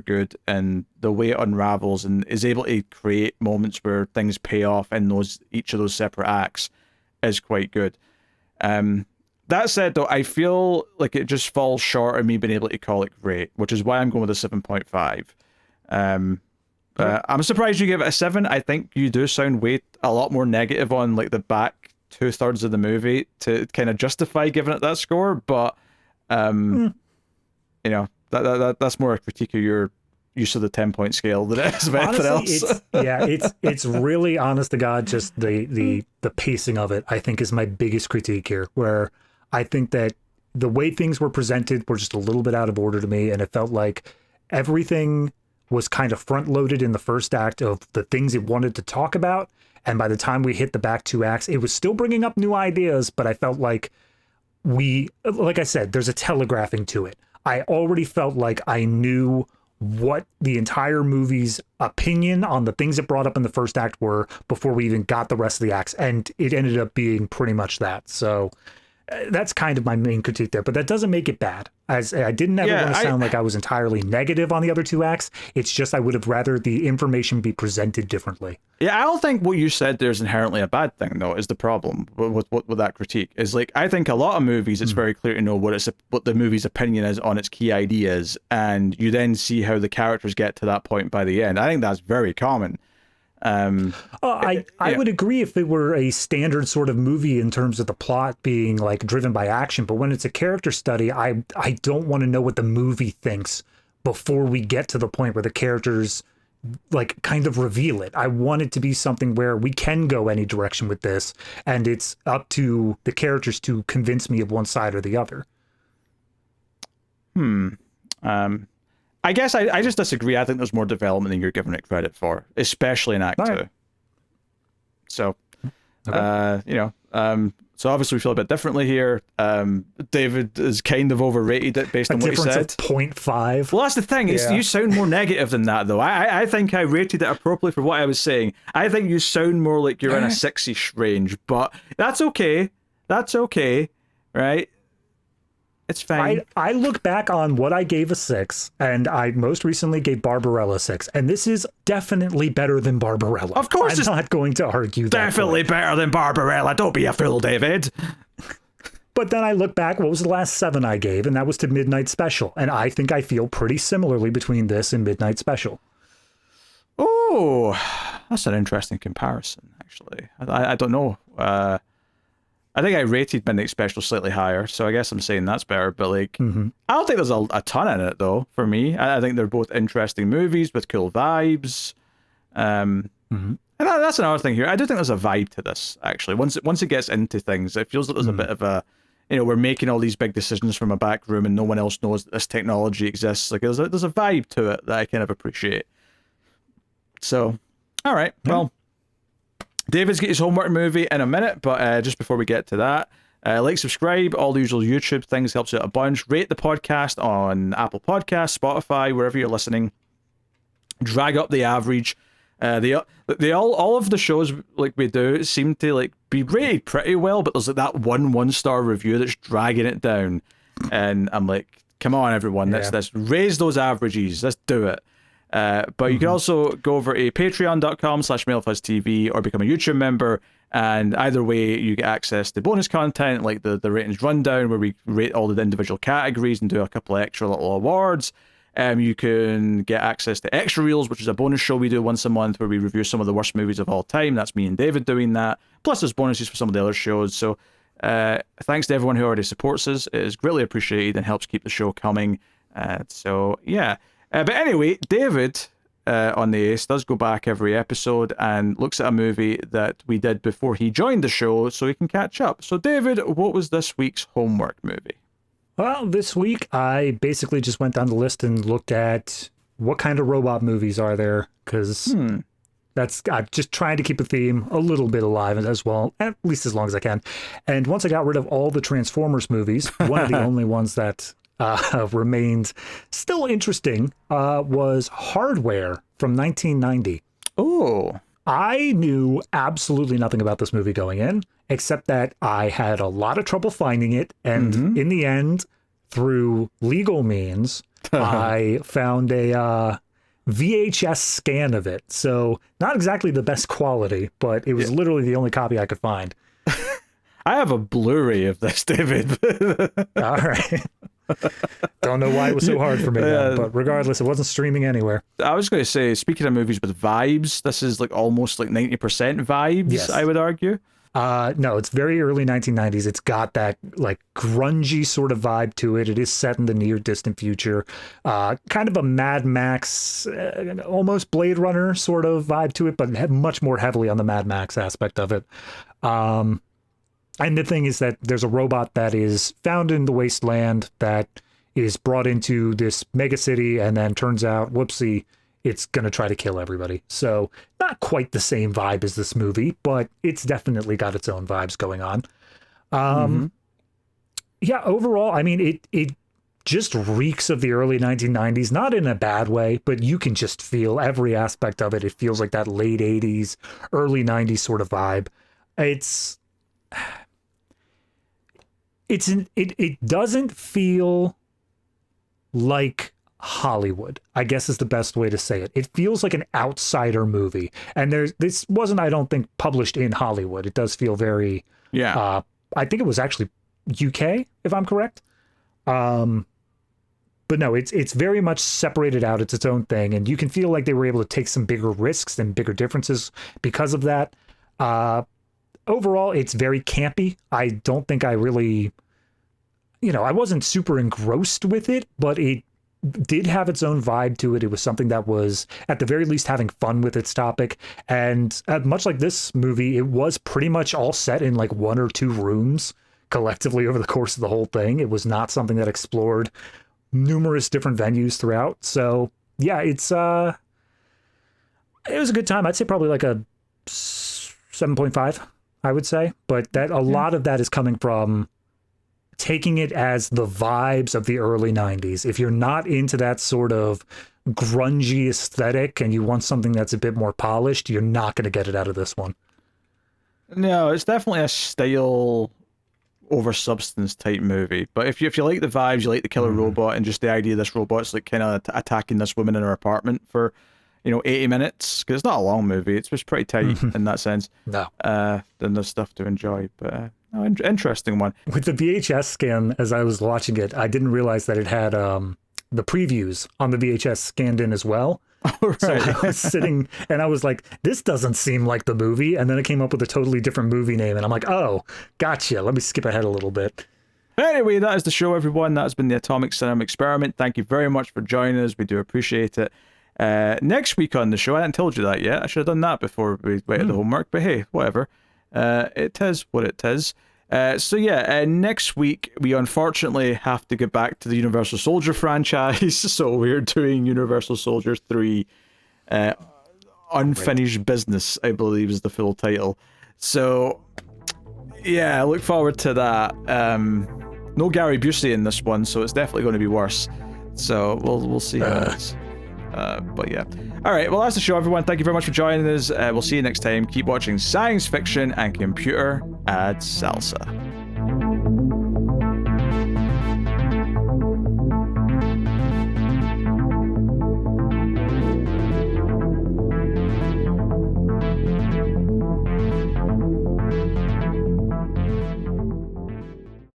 good, and the way it unravels and is able to create moments where things pay off in each of those separate acts is quite good. That said, though, I feel like it just falls short of me being able to call it great, which is why I'm going with a 7.5. I'm surprised you gave it a 7. I think you do sound a lot more negative on like the back 2/3 of the movie to kind of justify giving it that score, but you know, that's more a critique of your use of the 10-point scale than it is of anything else. It's really, honest to God, just the pacing of it, I think, is my biggest critique here, where I think that the way things were presented were just a little bit out of order to me, and it felt like everything was kind of front loaded in the first act of the things it wanted to talk about, and by the time we hit the back 2 acts, it was still bringing up new ideas, but I felt like like I said, there's a telegraphing to it. I already felt like I knew what the entire movie's opinion on the things it brought up in the first act were before we even got the rest of the acts. And it ended up being pretty much that. So that's kind of my main critique there, but that doesn't make it bad. As I didn't ever want to sound like I was entirely negative on the other two acts. It's just I would have rather the information be presented differently. Yeah, I don't think what you said there is inherently a bad thing, though, is the problem with that critique. Is like, I think a lot of movies, it's very clear to know what the movie's opinion is on its key ideas, and you then see how the characters get to that point by the end. I think that's very common. I would agree if it were a standard sort of movie in terms of the plot being like driven by action, but when it's a character study, I don't want to know what the movie thinks before we get to the point where the characters like kind of reveal it. I want it to be something where we can go any direction with this, and it's up to the characters to convince me of one side or the other. I guess I just disagree. I think there's more development than you're giving it credit for, especially in Act 2. So, so obviously we feel a bit differently here. David is kind of overrated it based on what he said. A difference of 0.5. Well, that's the thing. You sound more negative than that, though. I think I rated it appropriately for what I was saying. I think you sound more like you're in a 6-ish range, but that's okay. That's okay, right? It's fine. I look back on what I gave a 6, and I most recently gave Barbarella 6, and this is definitely better than Barbarella. Of course, I'm not going to argue that. Definitely better than Barbarella. Don't be a fool, David. But then I look back, what was the last 7 I gave, and that was to Midnight Special, and I think I feel pretty similarly between this and Midnight Special. Oh, that's an interesting comparison, actually. I don't know. I think I rated Midnight Special slightly higher, so I guess I'm saying that's better, but like, I don't think there's a ton in it, though, for me. I think they're both interesting movies with cool vibes. And that's another thing here. I do think there's a vibe to this, actually. Once it gets into things, it feels like there's a bit of a, we're making all these big decisions from a back room and no one else knows that this technology exists. Like, there's a vibe to it that I kind of appreciate. So, all right, well, David's got his homework movie in a minute, but just before we get to that, like, subscribe, all the usual YouTube things, helps out a bunch. Rate the podcast on Apple Podcasts, Spotify, wherever you're listening. Drag up the average. They all of the shows like we do seem to like be rated pretty well, but there's like that one-star review that's dragging it down, and I'm like, come on, everyone, let's raise those averages. Let's do it. But you can also go over to patreon.com/MailFuzzTV or become a YouTube member, and either way you get access to bonus content like the ratings rundown where we rate all the individual categories and do a couple of extra little awards. You can get access to Extra Reels, which is a bonus show we do once a month where we review some of the worst movies of all time. That's me and David doing that. Plus there's bonuses for some of the other shows. So thanks to everyone who already supports us. It is greatly appreciated and helps keep the show coming. But anyway, David on the Ace does go back every episode and looks at a movie that we did before he joined the show so he can catch up. So David, what was this week's homework movie? Well, this week I basically just went down the list and looked at what kind of robot movies are there, because I'm just trying to keep a theme a little bit alive as well, at least as long as I can. And once I got rid of all the Transformers movies, one of the only ones that remained still interesting was Hardware from 1990. Oh. I knew absolutely nothing about this movie going in, except that I had a lot of trouble finding it, and in the end, through legal means, I found a VHS scan of it. So not exactly the best quality, but it was literally the only copy I could find. I have a Blu-ray of this, David. All right. Don't know why it was so hard for me, but regardless, it wasn't streaming anywhere. I was going to say, speaking of movies with vibes, this is like almost like 90% vibes, I would argue. No, it's very early 1990s. It's got that like grungy sort of vibe to it. It is set in the near distant future. Kind of a Mad Max, almost Blade Runner sort of vibe to it, but much more heavily on the Mad Max aspect of it. And the thing is that there's a robot that is found in the wasteland that is brought into this mega city, and then turns out, whoopsie, it's going to try to kill everybody. So not quite the same vibe as this movie, but it's definitely got its own vibes going on. Yeah, overall, I mean, it just reeks of the early 1990s, not in a bad way, but you can just feel every aspect of it. It feels like that late 80s, early 90s sort of vibe. It doesn't feel like Hollywood, I guess is the best way to say it. It feels like an outsider movie. And this wasn't, I don't think, published in Hollywood. It does feel very, I think it was actually UK, if I'm correct. But no, it's very much separated out. It's its own thing. And you can feel like they were able to take some bigger risks and bigger differences because of that. Overall, it's very campy. I don't think I really, I wasn't super engrossed with it, but it did have its own vibe to it. It was something that was, at the very least, having fun with its topic. And much like this movie, it was pretty much all set in like 1 or 2 rooms collectively over the course of the whole thing. It was not something that explored numerous different venues throughout. So yeah, it was a good time. I'd say probably like a 7.5, I would say. But that a lot of that is coming from taking it as the vibes of the early 90s. If you're not into that sort of grungy aesthetic and you want something that's a bit more polished, you're not going to get it out of this one. No, it's definitely a style over substance type movie. But if you like the vibes, you like the killer robot and just the idea of this robot's like kind of attacking this woman in her apartment for 80 minutes, because it's not a long movie, it's just pretty tight in that sense. No. Then there's stuff to enjoy. But interesting one. With the VHS scan, as I was watching it, I didn't realize that it had the previews on the VHS scanned in as well. Oh, right. So I was sitting and I was like, this doesn't seem like the movie. And then it came up with a totally different movie name. And I'm like, oh, gotcha. Let me skip ahead a little bit. Anyway, that is the show, everyone. That has been the Atomic Cinema Experiment. Thank you very much for joining us. We do appreciate it. Next week on the show, I hadn't told you that yet. I should have done that before we went to the homework. But hey, whatever. It is what it is. Next week, we unfortunately have to get back to the Universal Soldier franchise. So we're doing Universal Soldier 3 Unfinished Business, I believe is the full title. So, yeah, I look forward to that. No Gary Busey in this one, so it's definitely going to be worse. So we'll see how it is. But yeah. All right, well, that's the show, everyone. Thank you very much for joining us. We'll see you next time. Keep watching Science Fiction and Computer Add Salsa.